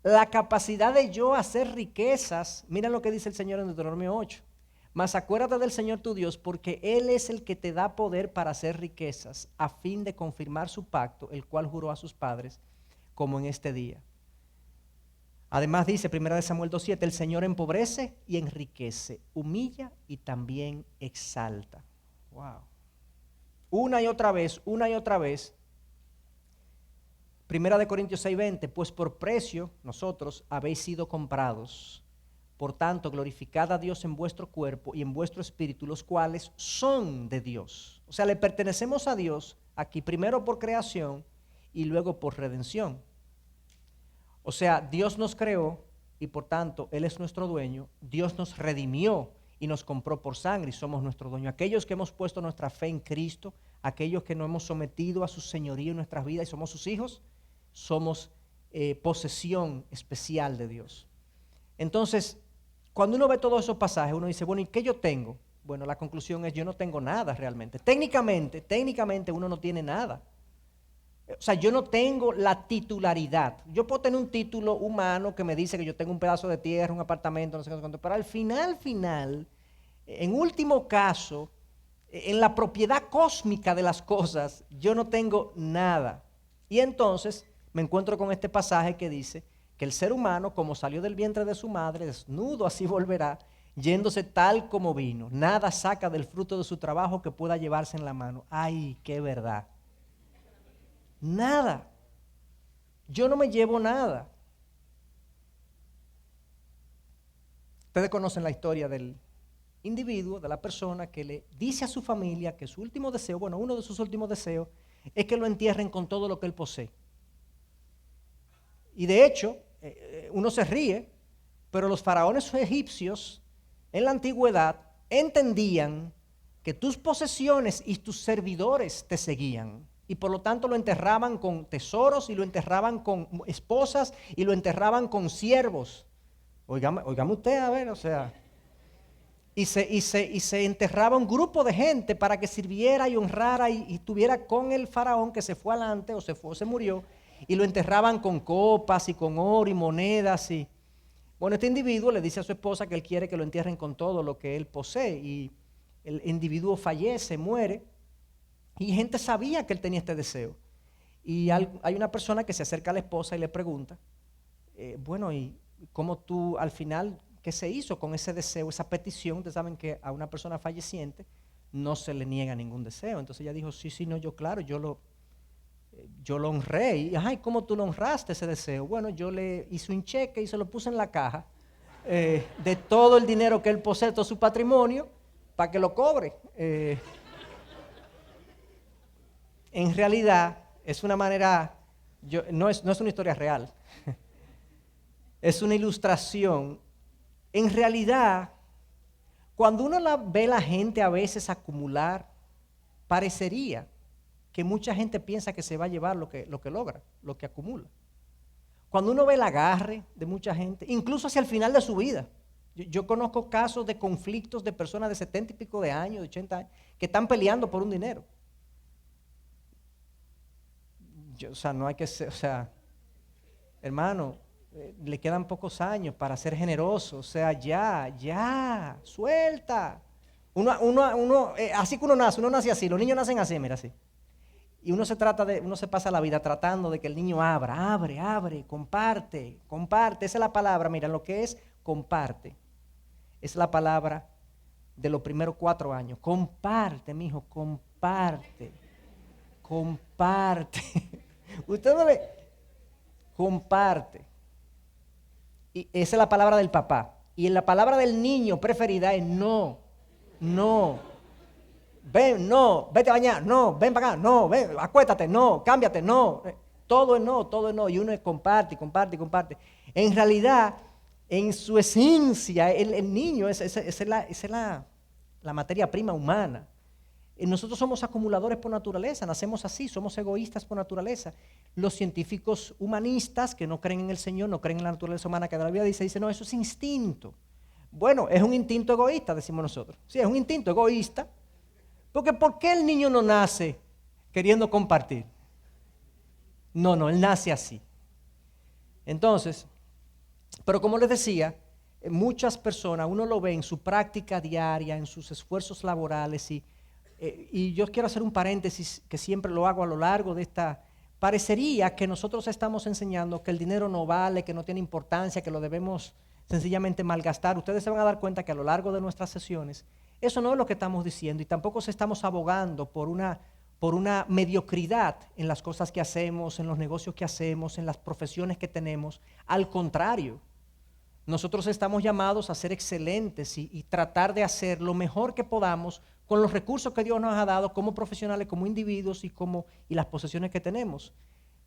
la capacidad de yo hacer riquezas. Mira lo que dice el Señor en Deuteronomio 8. Mas acuérdate del Señor tu Dios, porque Él es el que te da poder para hacer riquezas, a fin de confirmar su pacto, el cual juró a sus padres, como en este día. Además dice 1 Samuel 2:7, el Señor empobrece y enriquece, humilla y también exalta. Wow. Una y otra vez. 1 Corintios 6:20, pues por precio nosotros habéis sido comprados. Por tanto, glorificad a Dios en vuestro cuerpo y en vuestro espíritu, los cuales son de Dios. O sea, le pertenecemos a Dios aquí primero por creación y luego por redención. O sea, Dios nos creó y por tanto Él es nuestro dueño. Dios nos redimió y nos compró por sangre y somos nuestro dueño. Aquellos que hemos puesto nuestra fe en Cristo, aquellos que nos hemos sometido a su señorío en nuestras vidas y somos sus hijos, somos posesión especial de Dios. Entonces, cuando uno ve todos esos pasajes, uno dice, bueno, ¿y qué yo tengo? Bueno, la conclusión es, yo no tengo nada realmente. Técnicamente uno no tiene nada. O sea, yo no tengo la titularidad. Yo puedo tener un título humano que me dice que yo tengo un pedazo de tierra, un apartamento, no sé cuánto, pero al final, en último caso, en la propiedad cósmica de las cosas, yo no tengo nada. Y entonces me encuentro con este pasaje que dice que el ser humano, como salió del vientre de su madre, desnudo así volverá, yéndose tal como vino. Nada saca del fruto de su trabajo que pueda llevarse en la mano. ¡Ay, qué verdad! Nada. Yo no me llevo nada. Ustedes conocen la historia del individuo, de la persona que le dice a su familia que su último deseo, bueno, uno de sus últimos deseos, es que lo entierren con todo lo que él posee. Y de hecho, uno se ríe, pero los faraones egipcios en la antigüedad entendían que tus posesiones y tus servidores te seguían. Y por lo tanto lo enterraban con tesoros y lo enterraban con esposas y lo enterraban con siervos. Óigame usted, a ver, o sea. Y se enterraba un grupo de gente para que sirviera y honrara y estuviera con el faraón que se fue adelante o se murió. Y lo enterraban con copas y con oro y monedas. Bueno, este individuo le dice a su esposa que él quiere que lo entierren con todo lo que él posee. Y el individuo fallece, muere. Y gente sabía que él tenía este deseo. Y hay una persona que se acerca a la esposa y le pregunta, bueno, ¿y cómo tú al final, qué se hizo con ese deseo, esa petición? Ustedes saben que a una persona falleciente no se le niega ningún deseo. Entonces ella dijo, sí, no, yo claro, yo lo honré. Y, ay, ¿cómo tú lo honraste ese deseo? Bueno, yo le hice un cheque y se lo puse en la caja de todo el dinero que él posee, todo su patrimonio, para que lo cobre. En realidad, es una manera, no es una historia real, es una ilustración. En realidad, cuando uno ve la gente a veces acumular, parecería que mucha gente piensa que se va a llevar lo que logra, lo que acumula. Cuando uno ve el agarre de mucha gente, incluso hacia el final de su vida. Yo conozco casos de conflictos de personas de 70 y pico de años, de 80 años, que están peleando por un dinero. No hay que ser, hermano, le quedan pocos años para ser generoso, ya, suelta. Así que uno nace así, los niños nacen así, mira así. Y uno se pasa la vida tratando de que el niño abre, comparte. Esa es la palabra, mira, lo que es comparte. Es la palabra de los primeros 4 años. Comparte, mijo, comparte. Usted no ve, comparte. Y esa es la palabra del papá. Y en la palabra del niño preferida es no. Ven, no, vete a bañar, no, ven para acá, no, ven, acuéstate, no, cámbiate, no. Todo es no. Y uno es comparte. En realidad, en su esencia, el niño, esa es la materia prima humana. Nosotros somos acumuladores por naturaleza, nacemos así, somos egoístas por naturaleza. Los científicos humanistas que no creen en el Señor, no creen en la naturaleza humana que la Biblia dice, no, eso es instinto. Bueno, es un instinto egoísta, decimos nosotros. Sí, es un instinto egoísta. Porque ¿por qué el niño no nace queriendo compartir? No, él nace así. Entonces, pero como les decía, muchas personas, uno lo ve en su práctica diaria, en sus esfuerzos laborales, y yo quiero hacer un paréntesis que siempre lo hago a lo largo de esta. Parecería que nosotros estamos enseñando que el dinero no vale, que no tiene importancia, que lo debemos sencillamente malgastar. Ustedes se van a dar cuenta que a lo largo de nuestras sesiones, eso no es lo que estamos diciendo y tampoco se estamos abogando por una mediocridad en las cosas que hacemos, en los negocios que hacemos, en las profesiones que tenemos. Al contrario, nosotros estamos llamados a ser excelentes y tratar de hacer lo mejor que podamos con los recursos que Dios nos ha dado como profesionales, como individuos y las posesiones que tenemos.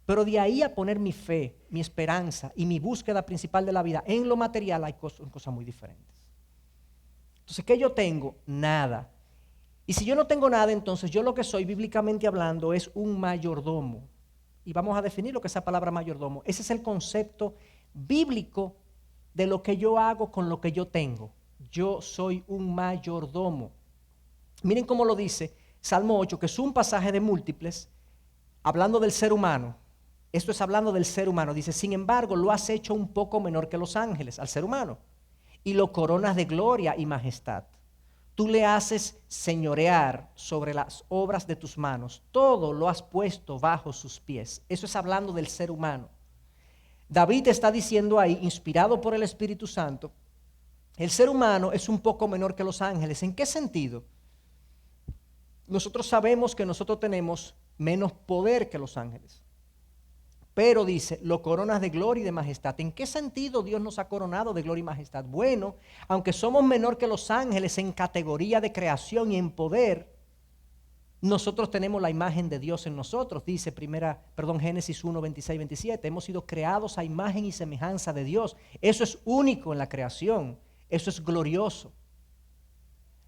Pero de ahí a poner mi fe, mi esperanza y mi búsqueda principal de la vida en lo material hay cosas muy diferentes. Entonces, ¿qué yo tengo? Nada. Y si yo no tengo nada, entonces yo lo que soy, bíblicamente hablando, es un mayordomo. Y vamos a definir lo que es esa palabra mayordomo. Ese es el concepto bíblico de lo que yo hago con lo que yo tengo. Yo soy un mayordomo. Miren cómo lo dice Salmo 8, que es un pasaje de múltiples, hablando del ser humano. Esto es hablando del ser humano. Dice, sin embargo, lo has hecho un poco menor que los ángeles, al ser humano, y lo coronas de gloria y majestad. Tú le haces señorear sobre las obras de tus manos. Todo lo has puesto bajo sus pies. Eso es hablando del ser humano. David está diciendo ahí, inspirado por el Espíritu Santo, el ser humano es un poco menor que los ángeles. ¿En qué sentido? Nosotros sabemos que nosotros tenemos menos poder que los ángeles. Pero dice, lo coronas de gloria y de majestad. ¿En qué sentido Dios nos ha coronado de gloria y majestad? Bueno, aunque somos menor que los ángeles en categoría de creación y en poder, nosotros tenemos la imagen de Dios en nosotros. Dice Génesis 1, 26, 27. Hemos sido creados a imagen y semejanza de Dios. Eso es único en la creación. Eso es glorioso.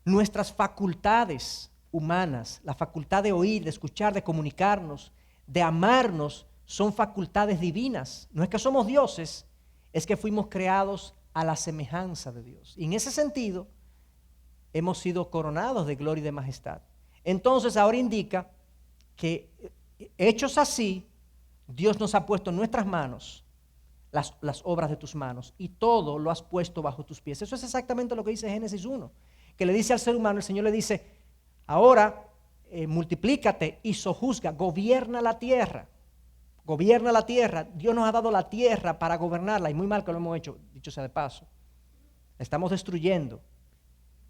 Nuestras facultades humanas, la facultad de oír, de escuchar, de comunicarnos, de amarnos, son facultades divinas. No es que somos dioses, es que fuimos creados a la semejanza de Dios. Y en ese sentido, hemos sido coronados de gloria y de majestad. Entonces, ahora indica que hechos así, Dios nos ha puesto en nuestras manos las obras de tus manos y todo lo has puesto bajo tus pies. Eso es exactamente lo que dice Génesis 1, que le dice al ser humano, el Señor le dice, ahora multiplícate y sojuzga, gobierna la tierra. Gobierna la tierra. Dios nos ha dado la tierra para gobernarla y muy mal que lo hemos hecho, dicho sea de paso. La estamos destruyendo.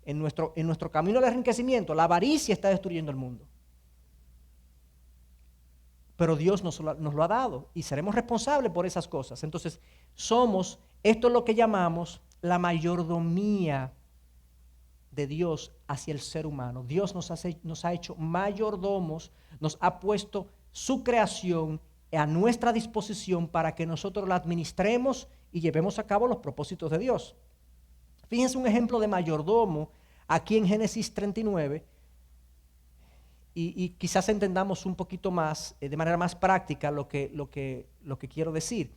En nuestro camino al enriquecimiento, la avaricia está destruyendo el mundo. Pero Dios nos lo ha dado y seremos responsables por esas cosas. Entonces, esto es lo que llamamos la mayordomía de Dios hacia el ser humano. Dios nos ha hecho mayordomos, nos ha puesto su creación a nuestra disposición para que nosotros la administremos y llevemos a cabo los propósitos de Dios. Fíjense un ejemplo de mayordomo aquí en Génesis 39 y quizás entendamos un poquito más, de manera más práctica lo que quiero decir.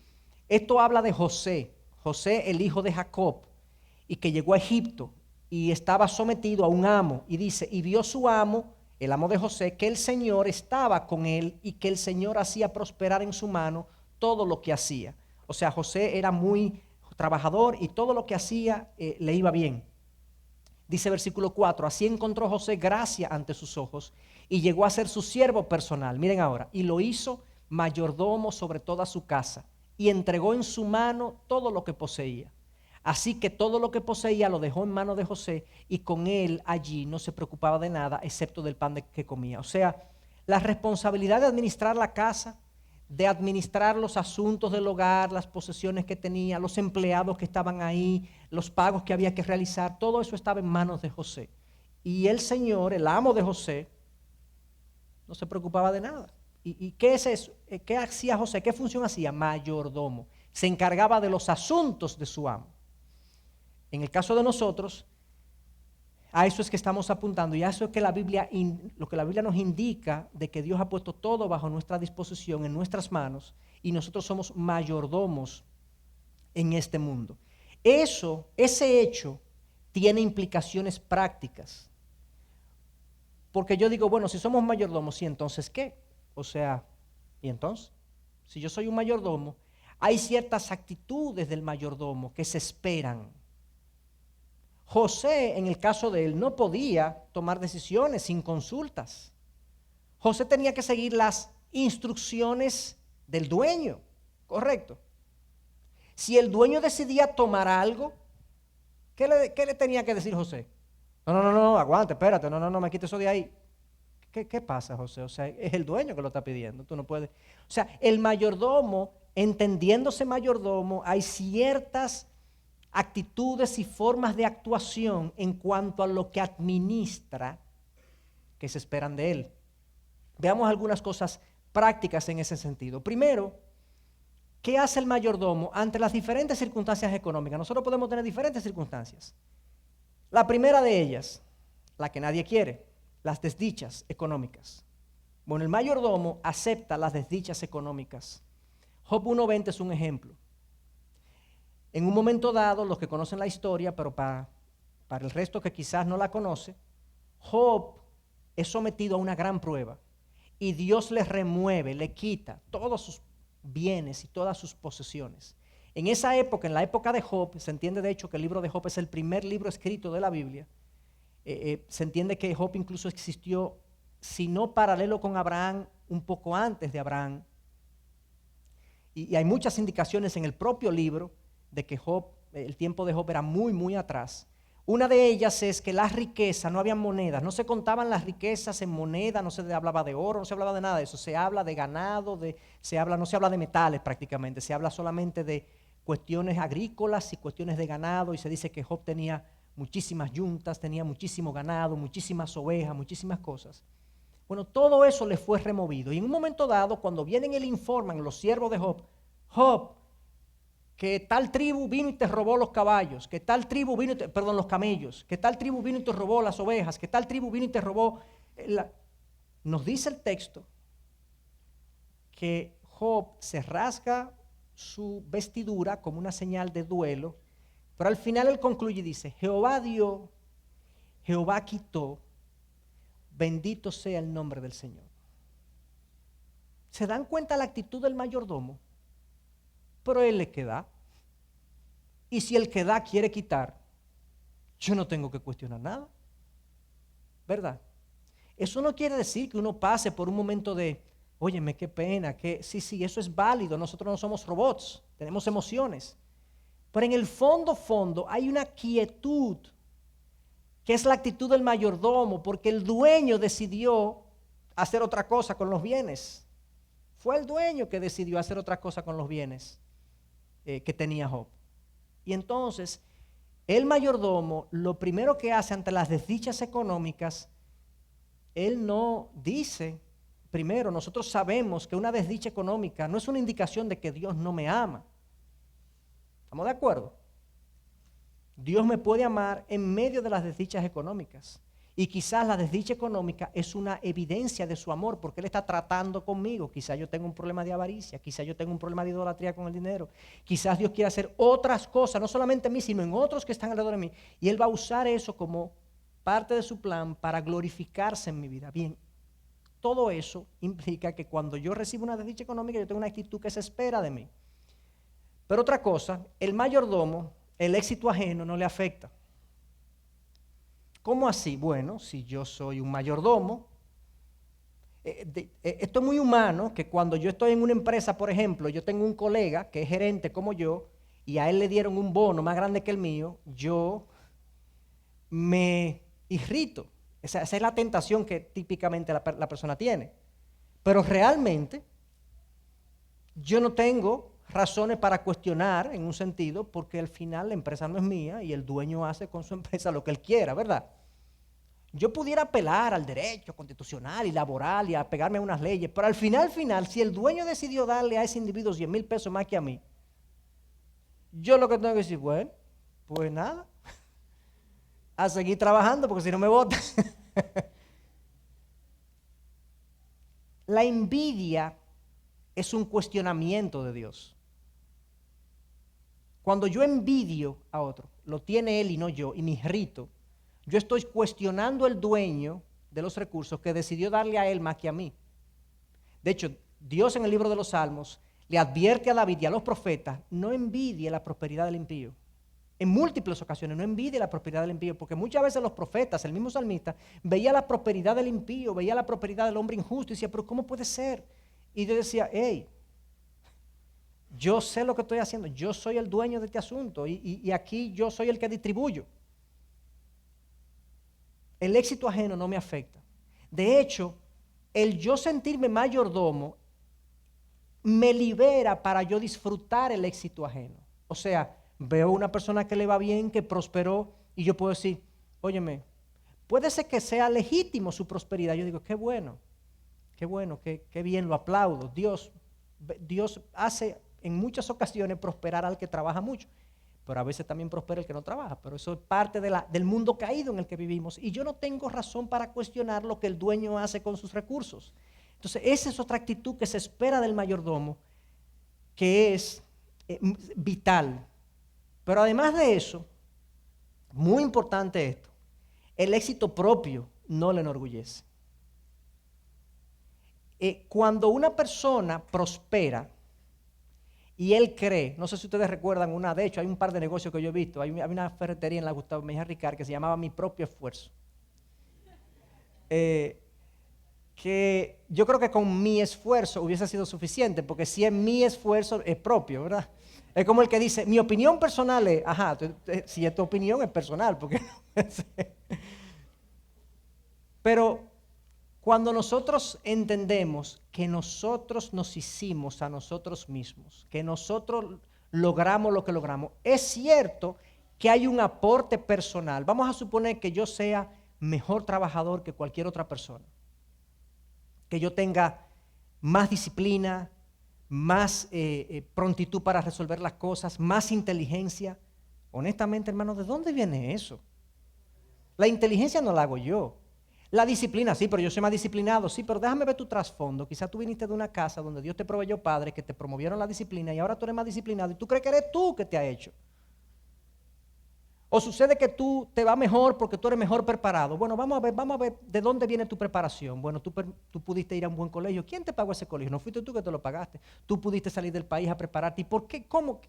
Esto habla de José, el hijo de Jacob, y que llegó a Egipto y estaba sometido a un amo, y dice, y vio su amo, el amo de José, que el Señor estaba con él y que el Señor hacía prosperar en su mano todo lo que hacía. O sea, José era muy trabajador y todo lo que hacía le iba bien. Dice versículo 4, así encontró José gracia ante sus ojos y llegó a ser su siervo personal. Miren ahora, y lo hizo mayordomo sobre toda su casa y entregó en su mano todo lo que poseía. Así que todo lo que poseía lo dejó en manos de José y con él allí no se preocupaba de nada excepto del pan que comía. O sea, la responsabilidad de administrar la casa, de administrar los asuntos del hogar, las posesiones que tenía, los empleados que estaban ahí, los pagos que había que realizar, todo eso estaba en manos de José. Y el Señor, el amo de José, no se preocupaba de nada. ¿Y qué es eso? ¿Qué hacía José? ¿Qué función hacía? Mayordomo. Se encargaba de los asuntos de su amo. En el caso de nosotros, a eso es que estamos apuntando y a eso es que lo que la Biblia nos indica de que Dios ha puesto todo bajo nuestra disposición, en nuestras manos, y nosotros somos mayordomos en este mundo. Ese hecho tiene implicaciones prácticas. Porque yo digo, bueno, si somos mayordomos, ¿y entonces qué? O sea, ¿y entonces? Si yo soy un mayordomo, Hay ciertas actitudes del mayordomo que se esperan. José, en el caso de él, no podía tomar decisiones sin consultas. José tenía que seguir las instrucciones del dueño, ¿correcto? Si el dueño decidía tomar algo, ¿qué le tenía que decir José? No, aguante, espérate, no, me quite eso de ahí. ¿Qué pasa, José? O sea, es el dueño que lo está pidiendo, tú no puedes. O sea, el mayordomo, entendiéndose mayordomo, hay ciertas actitudes y formas de actuación en cuanto a lo que administra que se esperan de él. Veamos algunas cosas prácticas en ese sentido. Primero, ¿qué hace el mayordomo ante las diferentes circunstancias económicas? Nosotros podemos tener diferentes circunstancias. La primera de ellas, la que nadie quiere, las desdichas económicas. Bueno, el mayordomo acepta las desdichas económicas. Job 1:20 es un ejemplo. En un momento dado, los que conocen la historia, pero para el resto que quizás no la conoce, Job es sometido a una gran prueba y Dios le remueve, le quita todos sus bienes y todas sus posesiones. En esa época, en la época de Job, se entiende de hecho que el libro de Job es el primer libro escrito de la Biblia. Se entiende que Job incluso existió, si no paralelo con Abraham, un poco antes de Abraham. Y hay muchas indicaciones en el propio libro de que Job, el tiempo de Job era muy, muy atrás. Una de ellas es que las riquezas, no había monedas, no se contaban las riquezas en moneda, no se hablaba de oro, no se hablaba de nada de eso, se habla de ganado, no se habla de metales prácticamente, se habla solamente de cuestiones agrícolas y cuestiones de ganado, y se dice que Job tenía muchísimas yuntas, tenía muchísimo ganado, muchísimas ovejas, muchísimas cosas. Bueno, todo eso le fue removido, y en un momento dado, cuando vienen y le informan los siervos de Job, Job, que tal tribu vino y te robó los caballos, que tal tribu vino los camellos, que tal tribu vino y te robó las ovejas, que tal tribu vino y te robó Nos dice el texto que Job se rasga su vestidura como una señal de duelo, pero al final él concluye y dice, Jehová dio, Jehová quitó, bendito sea el nombre del Señor. ¿Se dan cuenta la actitud del mayordomo? Pero él le queda. Y si el que da quiere quitar, yo no tengo que cuestionar nada. ¿Verdad? Eso no quiere decir que uno pase por un momento de, óyeme, qué pena, que sí, eso es válido, nosotros no somos robots, tenemos emociones. Pero en el fondo hay una quietud, que es la actitud del mayordomo, porque el dueño decidió hacer otra cosa con los bienes. Fue el dueño que decidió hacer otra cosa con los bienes que tenía Job. Y entonces, el mayordomo, lo primero que hace ante las desdichas económicas, él no dice, primero, nosotros sabemos que una desdicha económica no es una indicación de que Dios no me ama. ¿Estamos de acuerdo? Dios me puede amar en medio de las desdichas económicas. Y quizás la desdicha económica es una evidencia de su amor, porque Él está tratando conmigo. Quizás yo tengo un problema de avaricia, quizás yo tengo un problema de idolatría con el dinero. Quizás Dios quiere hacer otras cosas, no solamente en mí, sino en otros que están alrededor de mí. Y Él va a usar eso como parte de su plan para glorificarse en mi vida. Bien, todo eso implica que cuando yo recibo una desdicha económica, yo tengo una actitud que se espera de mí. Pero otra cosa, el mayordomo, el éxito ajeno no le afecta. ¿Cómo así? Bueno, si yo soy un mayordomo, esto es muy humano, que cuando yo estoy en una empresa, por ejemplo, yo tengo un colega que es gerente como yo, y a él le dieron un bono más grande que el mío, yo me irrito. Esa es la tentación que típicamente la persona tiene. Pero realmente, yo no tengo razones para cuestionar en un sentido, porque al final la empresa no es mía y el dueño hace con su empresa lo que él quiera, ¿verdad? Yo pudiera apelar al derecho constitucional y laboral y a pegarme a unas leyes, pero al final, si el dueño decidió darle a ese individuo 100,000 pesos más que a mí, yo lo que tengo que decir, bueno, pues nada, a seguir trabajando porque si no me votan. La envidia es un cuestionamiento de Dios. Cuando yo envidio a otro, lo tiene él y no yo, y me irrito, yo estoy cuestionando al dueño de los recursos que decidió darle a él más que a mí. De hecho, Dios en el libro de los Salmos le advierte a David y a los profetas, no envidie la prosperidad del impío. En múltiples ocasiones, no envidie la prosperidad del impío, porque muchas veces los profetas, el mismo salmista, veía la prosperidad del impío, veía la prosperidad del hombre injusto y decía, pero ¿cómo puede ser? Y yo decía, hey, yo sé lo que estoy haciendo, yo soy el dueño de este asunto y aquí yo soy el que distribuyo. El éxito ajeno no me afecta. De hecho, el yo sentirme mayordomo me libera para yo disfrutar el éxito ajeno. O sea, veo una persona que le va bien, que prosperó, y yo puedo decir, óyeme, puede ser que sea legítimo su prosperidad. Yo digo, qué bueno, qué bien, lo aplaudo. Dios hace en muchas ocasiones prosperar al que trabaja mucho, pero a veces también prospera el que no trabaja. Pero eso es parte del mundo caído en el que vivimos, y yo no tengo razón para cuestionar lo que el dueño hace con sus recursos. Entonces, esa es otra actitud que se espera del mayordomo, que es vital. Pero además de eso, muy importante esto, el éxito propio no le enorgullece. Cuando una persona prospera y él cree, no sé si ustedes recuerdan de hecho hay un par de negocios que yo he visto, hay una ferretería en la Gustavo Mejía Ricard que se llamaba Mi Propio Esfuerzo. Que yo creo que con mi esfuerzo hubiese sido suficiente, porque si es mi esfuerzo es propio, ¿verdad? Es como el que dice, mi opinión personal es, si es tu opinión es personal, porque pero cuando nosotros entendemos que nosotros nos hicimos a nosotros mismos, que nosotros logramos lo que logramos, es cierto que hay un aporte personal. Vamos a suponer que yo sea mejor trabajador que cualquier otra persona, que yo tenga más disciplina, más prontitud para resolver las cosas, más inteligencia. Honestamente, hermano, ¿de dónde viene eso? La inteligencia no la hago yo. La disciplina, sí, pero yo soy más disciplinado, sí, pero déjame ver tu trasfondo. Quizás tú viniste de una casa donde Dios te proveyó padres que te promovieron la disciplina y ahora tú eres más disciplinado y tú crees que eres tú que te ha hecho. O sucede que tú te va mejor porque tú eres mejor preparado. Bueno, vamos a ver de dónde viene tu preparación. Bueno, tú pudiste ir a un buen colegio. ¿Quién te pagó ese colegio? No fuiste tú que te lo pagaste. Tú pudiste salir del país a prepararte. ¿Y por qué? ¿Cómo?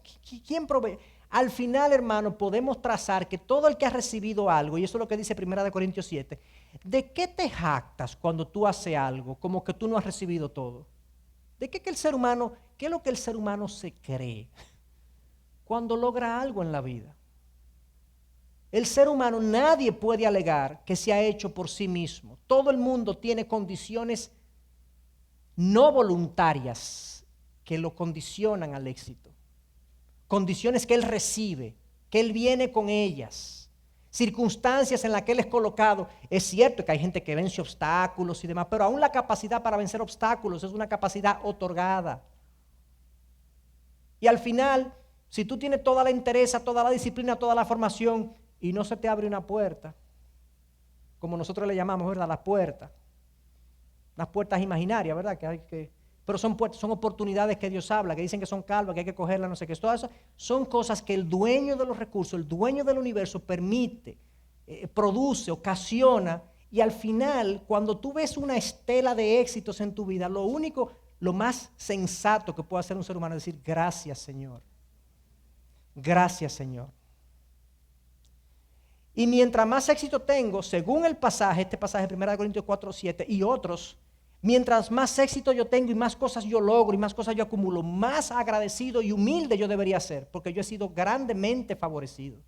¿Quién provee? Al final, hermano, podemos trazar que todo el que ha recibido algo, y eso es lo que dice 1 Corintios 7, ¿de qué te jactas cuando tú haces algo como que tú no has recibido todo? ¿De qué es lo que el ser humano se cree cuando logra algo en la vida? El ser humano, nadie puede alegar que se ha hecho por sí mismo. Todo el mundo tiene condiciones no voluntarias que lo condicionan al éxito. Condiciones que él recibe, que él viene con ellas. Circunstancias en las que él es colocado. Es cierto que hay gente que vence obstáculos y demás, pero aún la capacidad para vencer obstáculos es una capacidad otorgada. Y al final, si tú tienes toda la entereza, toda la disciplina, toda la formación, y no se te abre una puerta, como nosotros le llamamos, ¿verdad? Las puertas imaginarias, ¿verdad? Pero son oportunidades que Dios habla, que dicen que son calvas, que hay que cogerlas, no sé qué. Todas esas son cosas que el dueño de los recursos, el dueño del universo permite, produce, ocasiona, y al final, cuando tú ves una estela de éxitos en tu vida, lo más sensato que puede hacer un ser humano es decir, gracias, Señor. Gracias, Señor. Y mientras más éxito tengo, según el pasaje, este pasaje de 1 Corintios 4:7 y otros, mientras más éxito yo tengo y más cosas yo logro y más cosas yo acumulo, más agradecido y humilde yo debería ser, porque yo he sido grandemente favorecido.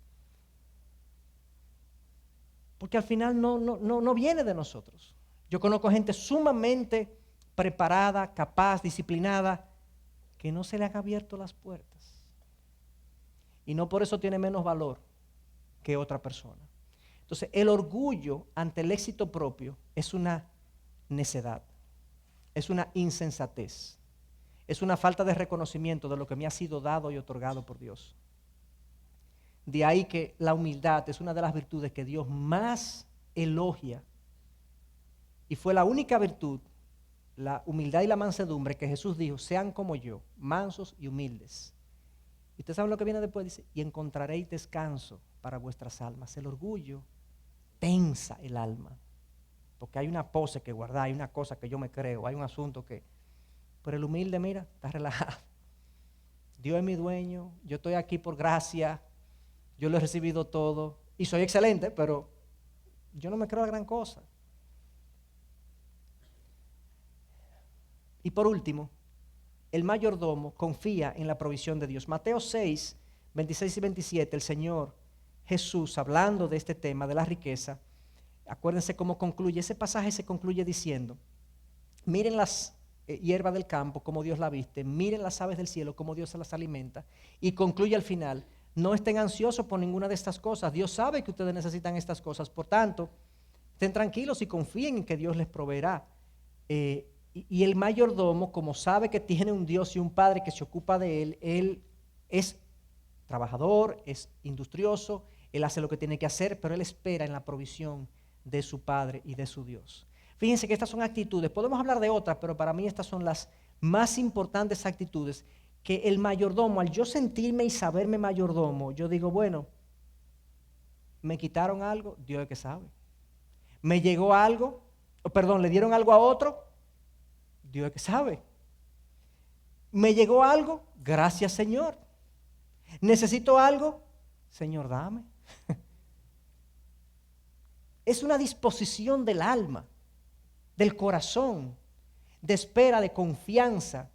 Porque al final no viene de nosotros. Yo conozco gente sumamente preparada, capaz, disciplinada, que no se le han abierto las puertas. Y no por eso tiene menos valor que otra persona. Entonces, el orgullo ante el éxito propio es una necedad, es una insensatez, es una falta de reconocimiento de lo que me ha sido dado y otorgado por Dios. De ahí que la humildad es una de las virtudes que Dios más elogia y fue la única virtud, la humildad y la mansedumbre que Jesús dijo, sean como yo, mansos y humildes. ¿Y ustedes saben lo que viene después? Dice, y encontraréis descanso para vuestras almas. El orgullo tensa el alma, porque hay una pose que guardar, hay una cosa que yo me creo, hay un asunto que... Pero el humilde, mira, está relajado. Dios es mi dueño, yo estoy aquí por gracia, yo lo he recibido todo y soy excelente, pero yo no me creo la gran cosa. Y por último, el mayordomo confía en la provisión de Dios. Mateo 6, 26 y 27, el Señor Jesús, hablando de este tema de la riqueza, acuérdense cómo concluye. Ese pasaje se concluye diciendo, miren las hierbas del campo, como Dios la viste, miren las aves del cielo, como Dios se las alimenta, y concluye al final, no estén ansiosos por ninguna de estas cosas. Dios sabe que ustedes necesitan estas cosas, por tanto, estén tranquilos y confíen en que Dios les proveerá. Y el mayordomo, como sabe que tiene un Dios y un Padre que se ocupa de él es trabajador, es industrioso, él hace lo que tiene que hacer, pero él espera en la provisión de su Padre y de su Dios. Fíjense que estas son actitudes, podemos hablar de otras, pero para mí estas son las más importantes actitudes que el mayordomo, al yo sentirme y saberme mayordomo, yo digo, bueno, me quitaron algo, Dios es que sabe. Me llegó algo, perdón, le dieron algo a otro, Dios es que sabe. Me llegó algo, gracias Señor. Necesito algo, Señor, dame. Es una disposición del alma, del corazón, de espera, de confianza,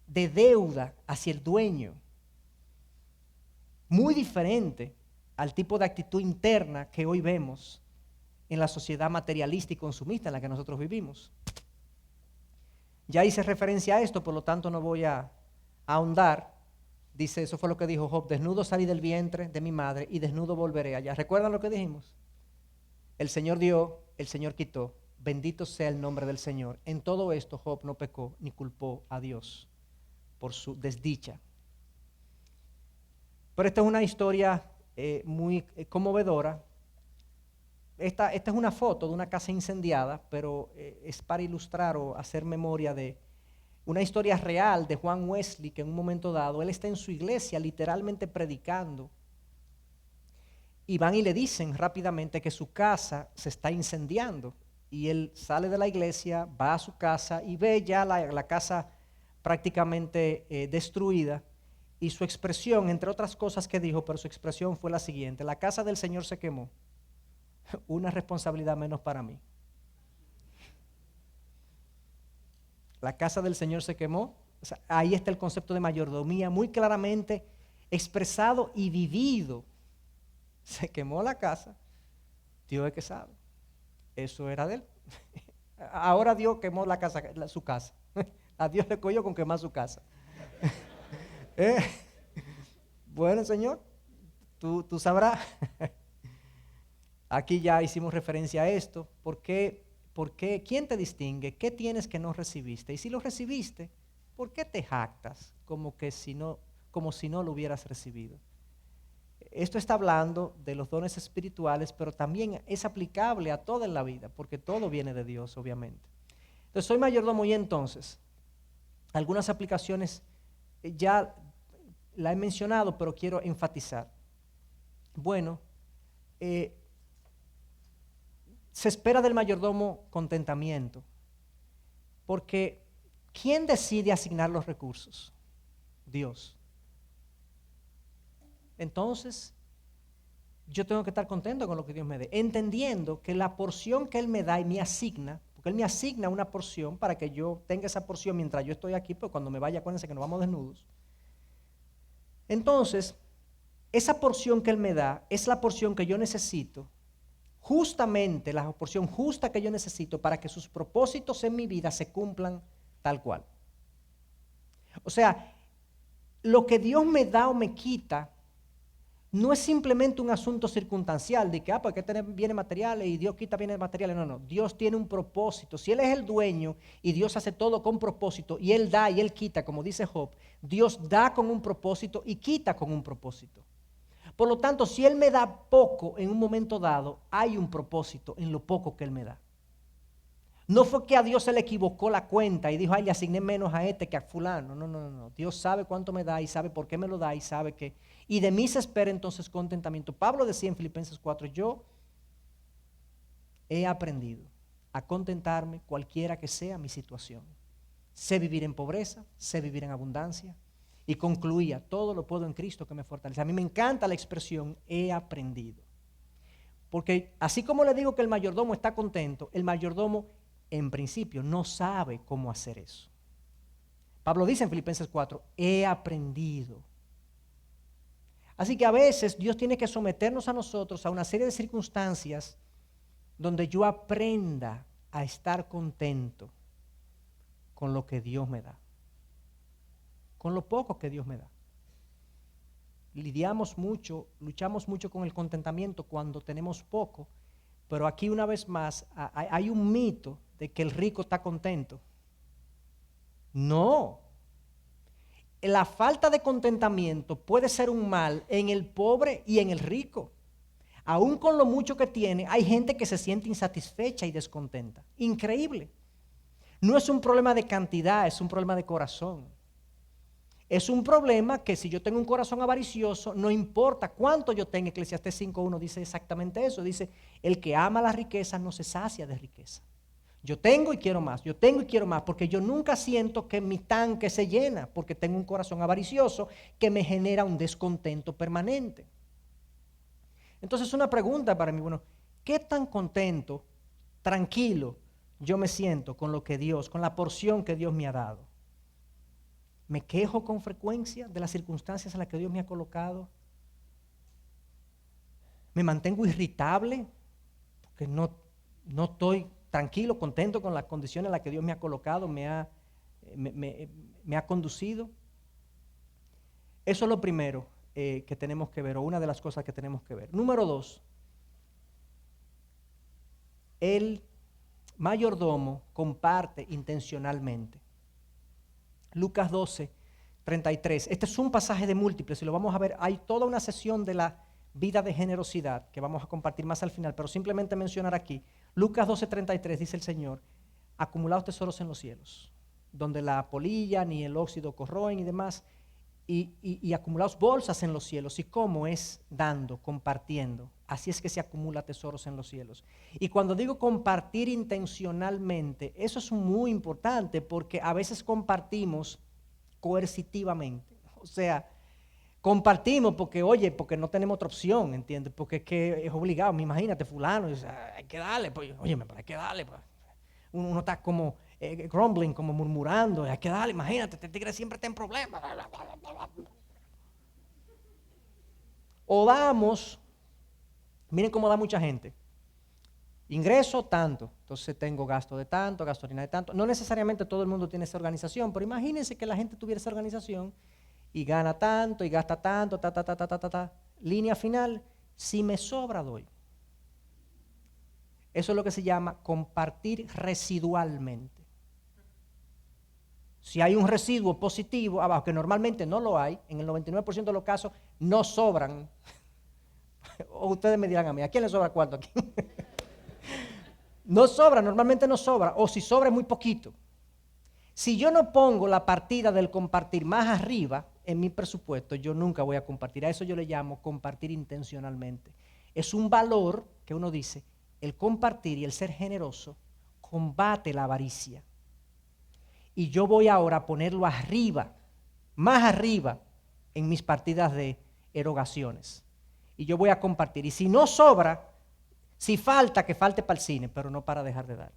de deuda hacia el dueño. Muy diferente al tipo de actitud interna que hoy vemos en la sociedad materialista y consumista en la que nosotros vivimos. Ya hice referencia a esto, por lo tanto no voy a ahondar. Dice, eso fue lo que dijo Job, desnudo salí del vientre de mi madre y desnudo volveré allá. ¿Recuerdan lo que dijimos? El Señor dio, el Señor quitó. Bendito sea el nombre del Señor. En todo esto Job no pecó ni culpó a Dios por su desdicha. Pero esta es una historia muy conmovedora. Esta es una foto de una casa incendiada, pero es para ilustrar o hacer memoria de una historia real de Juan Wesley, que en un momento dado, él está en su iglesia literalmente predicando, y van y le dicen rápidamente que su casa se está incendiando, y él sale de la iglesia, va a su casa y ve ya la casa prácticamente destruida, y su expresión, entre otras cosas que dijo, pero su expresión fue la siguiente: la casa del Señor se quemó, una responsabilidad menos para mí. La casa del Señor se quemó. O sea, ahí está el concepto de mayordomía muy claramente expresado y vivido. Se quemó la casa, Dios es que sabe. Eso era de él. Ahora Dios quemó la casa, su casa. A Dios le cogió con quemar su casa. Bueno, Señor, tú sabrás. Aquí ya hicimos referencia a esto. ¿Por qué? ¿Quién te distingue? ¿Qué tienes que no recibiste? Y si lo recibiste, ¿por qué te jactas como si no lo hubieras recibido? Esto está hablando de los dones espirituales, pero también es aplicable a toda en la vida, porque todo viene de Dios, obviamente. Entonces, soy mayordomo y entonces, algunas aplicaciones ya la he mencionado, pero quiero enfatizar. Bueno, se espera del mayordomo contentamiento, porque ¿quién decide asignar los recursos? Dios. Entonces, yo tengo que estar contento con lo que Dios me dé, entendiendo que la porción que Él me da y me asigna, porque Él me asigna una porción para que yo tenga esa porción mientras yo estoy aquí, pues cuando me vaya, acuérdense que nos vamos desnudos. Entonces, esa porción que Él me da es la porción que yo necesito, justamente la porción justa que yo necesito para que sus propósitos en mi vida se cumplan tal cual. O sea, lo que Dios me da o me quita no es simplemente un asunto circunstancial de que, pues hay que tener bienes materiales y Dios quita bienes materiales. No, Dios tiene un propósito. Si Él es el dueño y Dios hace todo con propósito y Él da y Él quita, como dice Job, Dios da con un propósito y quita con un propósito. Por lo tanto, si Él me da poco en un momento dado, hay un propósito en lo poco que Él me da. No fue que a Dios se le equivocó la cuenta y dijo, ay, le asigné menos a este que a fulano. No. Dios sabe cuánto me da y sabe por qué me lo da y sabe que. Y de mí se espera entonces contentamiento. Pablo decía en Filipenses 4, yo he aprendido a contentarme cualquiera que sea mi situación. Sé vivir en pobreza, sé vivir en abundancia. Y concluía, todo lo puedo en Cristo que me fortalece. A mí me encanta la expresión, he aprendido. Porque así como le digo que el mayordomo está contento, el mayordomo en principio no sabe cómo hacer eso. Pablo dice en Filipenses 4, he aprendido. Así que a veces Dios tiene que someternos a nosotros a una serie de circunstancias donde yo aprenda a estar contento con lo que Dios me da, con lo poco que Dios me da. Lidiamos mucho, luchamos mucho con el contentamiento cuando tenemos poco, pero aquí una vez más hay un mito de que el rico está contento. No. La falta de contentamiento puede ser un mal en el pobre y en el rico. Aún con lo mucho que tiene, hay gente que se siente insatisfecha y descontenta. Increíble. No es un problema de cantidad, es un problema de corazón. Es un problema que si yo tengo un corazón avaricioso, no importa cuánto yo tenga. Eclesiastés 5.1 dice exactamente eso. Dice, el que ama la riqueza no se sacia de riqueza. Yo tengo y quiero más, yo tengo y quiero más, porque yo nunca siento que mi tanque se llena, porque tengo un corazón avaricioso que me genera un descontento permanente. Entonces una pregunta para mí, bueno, ¿qué tan contento, tranquilo yo me siento con lo que Dios, con la porción que Dios me ha dado? ¿Me quejo con frecuencia de las circunstancias en las que Dios me ha colocado? ¿Me mantengo irritable porque no estoy tranquilo, contento con las condiciones en las que Dios me ha colocado, me ha conducido? Eso es lo primero que tenemos que ver, o una de las cosas que tenemos que ver. Número 2, el mayordomo comparte intencionalmente. Lucas 12:33. Este es un pasaje de múltiples, si lo vamos a ver, hay toda una sesión de la vida de generosidad que vamos a compartir más al final, pero simplemente mencionar aquí. Lucas 12:33 dice el Señor, acumulados tesoros en los cielos, donde la polilla ni el óxido corroen y demás, y acumulados bolsas en los cielos. ¿Y cómo es? Dando, compartiendo. Así es que se acumula tesoros en los cielos. Y cuando digo compartir intencionalmente, eso es muy importante porque a veces compartimos coercitivamente. O sea, compartimos porque, oye, porque no tenemos otra opción, ¿entiendes? Porque es que es obligado. Imagínate, fulano, dice, hay que darle, pues, oye, pero hay que darle, pues. Uno está como grumbling, como murmurando, hay que darle, imagínate, este tigre siempre está en problemas. O damos, miren cómo da mucha gente. Ingreso tanto, entonces tengo gasto de tanto, gasolina de tanto. No necesariamente todo el mundo tiene esa organización, pero imagínense que la gente tuviera esa organización y gana tanto y gasta tanto, línea final, si me sobra doy. Eso es lo que se llama compartir residualmente. Si hay un residuo positivo abajo, que normalmente no lo hay, en el 99% de los casos no sobran. O ustedes me dirán a mí, ¿a quién le sobra cuarto aquí? No sobra, normalmente no sobra, o si sobra es muy poquito. Si yo no pongo la partida del compartir más arriba en mi presupuesto, yo nunca voy a compartir. A eso yo le llamo compartir intencionalmente. Es un valor que uno dice, el compartir y el ser generoso combate la avaricia. Y yo voy ahora a ponerlo arriba, más arriba, en mis partidas de erogaciones. Y yo voy a compartir. Y si no sobra, si falta, que falte para el cine, pero no para dejar de dar.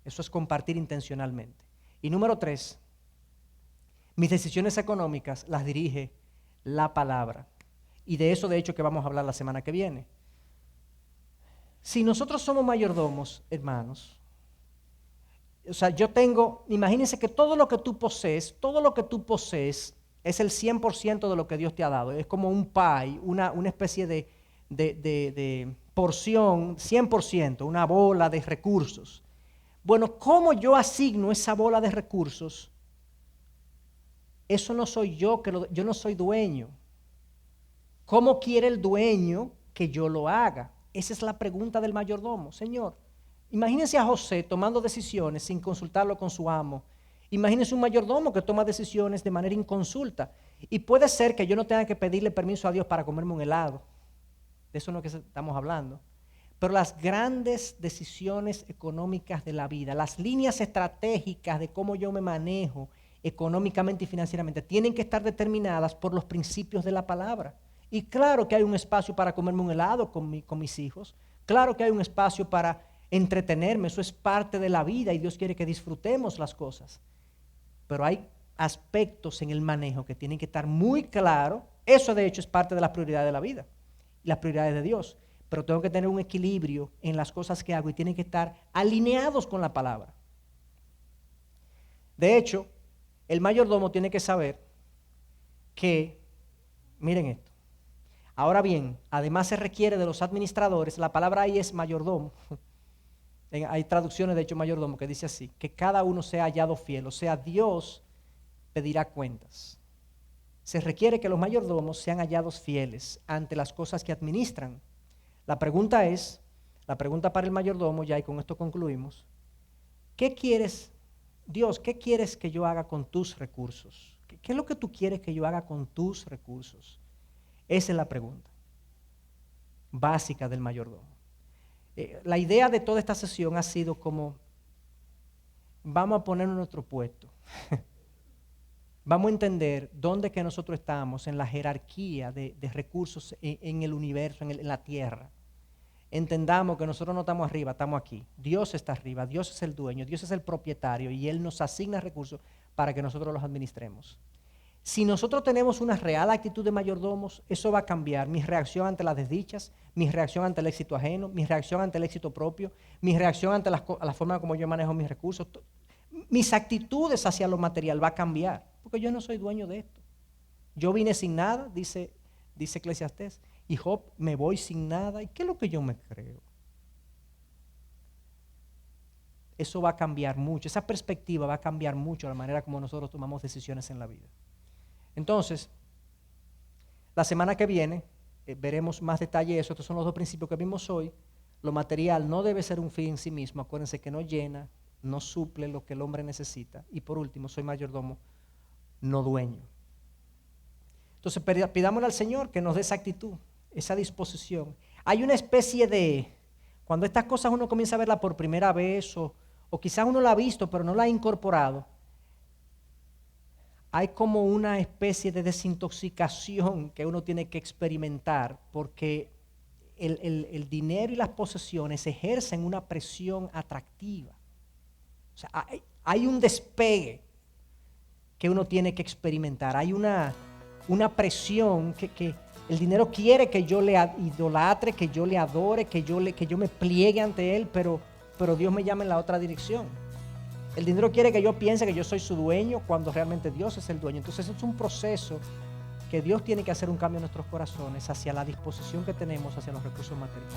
Eso es compartir intencionalmente. Y número 3, mis decisiones económicas las dirige la palabra. Y de eso, de hecho, que vamos a hablar la semana que viene. Si nosotros somos mayordomos, hermanos, o sea, yo tengo, imagínense que todo lo que tú posees es el 100% de lo que Dios te ha dado. Es como un pie, una especie de porción, 100%, una bola de recursos. Bueno, ¿cómo yo asigno esa bola de recursos? Eso no soy yo, yo no soy dueño. ¿Cómo quiere el dueño que yo lo haga? Esa es la pregunta del mayordomo. Señor, imagínense a José tomando decisiones sin consultarlo con su amo. Imagínense un mayordomo que toma decisiones de manera inconsulta. Y puede ser que yo no tenga que pedirle permiso a Dios para comerme un helado. De eso no es que estamos hablando. Pero las grandes decisiones económicas de la vida, las líneas estratégicas de cómo yo me manejo económicamente y financieramente, tienen que estar determinadas por los principios de la palabra. Y claro que hay un espacio para comerme un helado con mis hijos, claro que hay un espacio para entretenerme, eso es parte de la vida y Dios quiere que disfrutemos las cosas. Pero hay aspectos en el manejo que tienen que estar muy claros. Eso de hecho es parte de las prioridades de la vida, las prioridades de Dios. Pero tengo que tener un equilibrio en las cosas que hago y tienen que estar alineados con la palabra. De hecho, el mayordomo tiene que saber que, miren esto, ahora bien, además se requiere de los administradores, la palabra ahí es mayordomo, hay traducciones de hecho mayordomo que dice así, que cada uno sea hallado fiel, o sea, Dios pedirá cuentas. Se requiere que los mayordomos sean hallados fieles ante las cosas que administran. La pregunta para el mayordomo, ya y con esto concluimos, ¿qué quieres, Dios, qué quieres que yo haga con tus recursos? ¿Qué es lo que tú quieres que yo haga con tus recursos? Esa es la pregunta básica del mayordomo. La idea de toda esta sesión ha sido como, vamos a ponernos en nuestro puesto. Vamos a entender dónde que nosotros estamos en la jerarquía de recursos en el universo, en la tierra. Entendamos que nosotros no estamos arriba, estamos aquí. Dios está arriba, Dios es el dueño, Dios es el propietario y Él nos asigna recursos para que nosotros los administremos. Si nosotros tenemos una real actitud de mayordomos, eso va a cambiar mi reacción ante las desdichas, mi reacción ante el éxito ajeno, mi reacción ante el éxito propio, mi reacción ante la forma como yo manejo mis recursos. Mis actitudes hacia lo material va a cambiar, porque yo no soy dueño de esto. Yo vine sin nada, dice Eclesiastés, y Job, me voy sin nada. ¿Y qué es lo que yo me creo? Eso va a cambiar mucho, esa perspectiva va a cambiar mucho la manera como nosotros tomamos decisiones en la vida. Entonces, la semana que viene veremos más detalle de eso. Estos son los dos principios que vimos hoy. Lo material no debe ser un fin en sí mismo. Acuérdense que no llena, no suple lo que el hombre necesita. Y por último, soy mayordomo, no dueño. Entonces, pidámosle al Señor que nos dé esa actitud, esa disposición. Hay una especie de, cuando estas cosas uno comienza a verlas por primera vez, o quizás uno la ha visto, pero no la ha incorporado, hay como una especie de desintoxicación que uno tiene que experimentar, porque el dinero y las posesiones ejercen una presión atractiva. O sea, hay un despegue que uno tiene que experimentar. Hay una presión que el dinero quiere que yo le idolatre, que yo le adore, que yo me pliegue ante él, pero Dios me llama en la otra dirección. El dinero quiere que yo piense que yo soy su dueño cuando realmente Dios es el dueño. Entonces es un proceso que Dios tiene que hacer un cambio en nuestros corazones hacia la disposición que tenemos hacia los recursos materiales.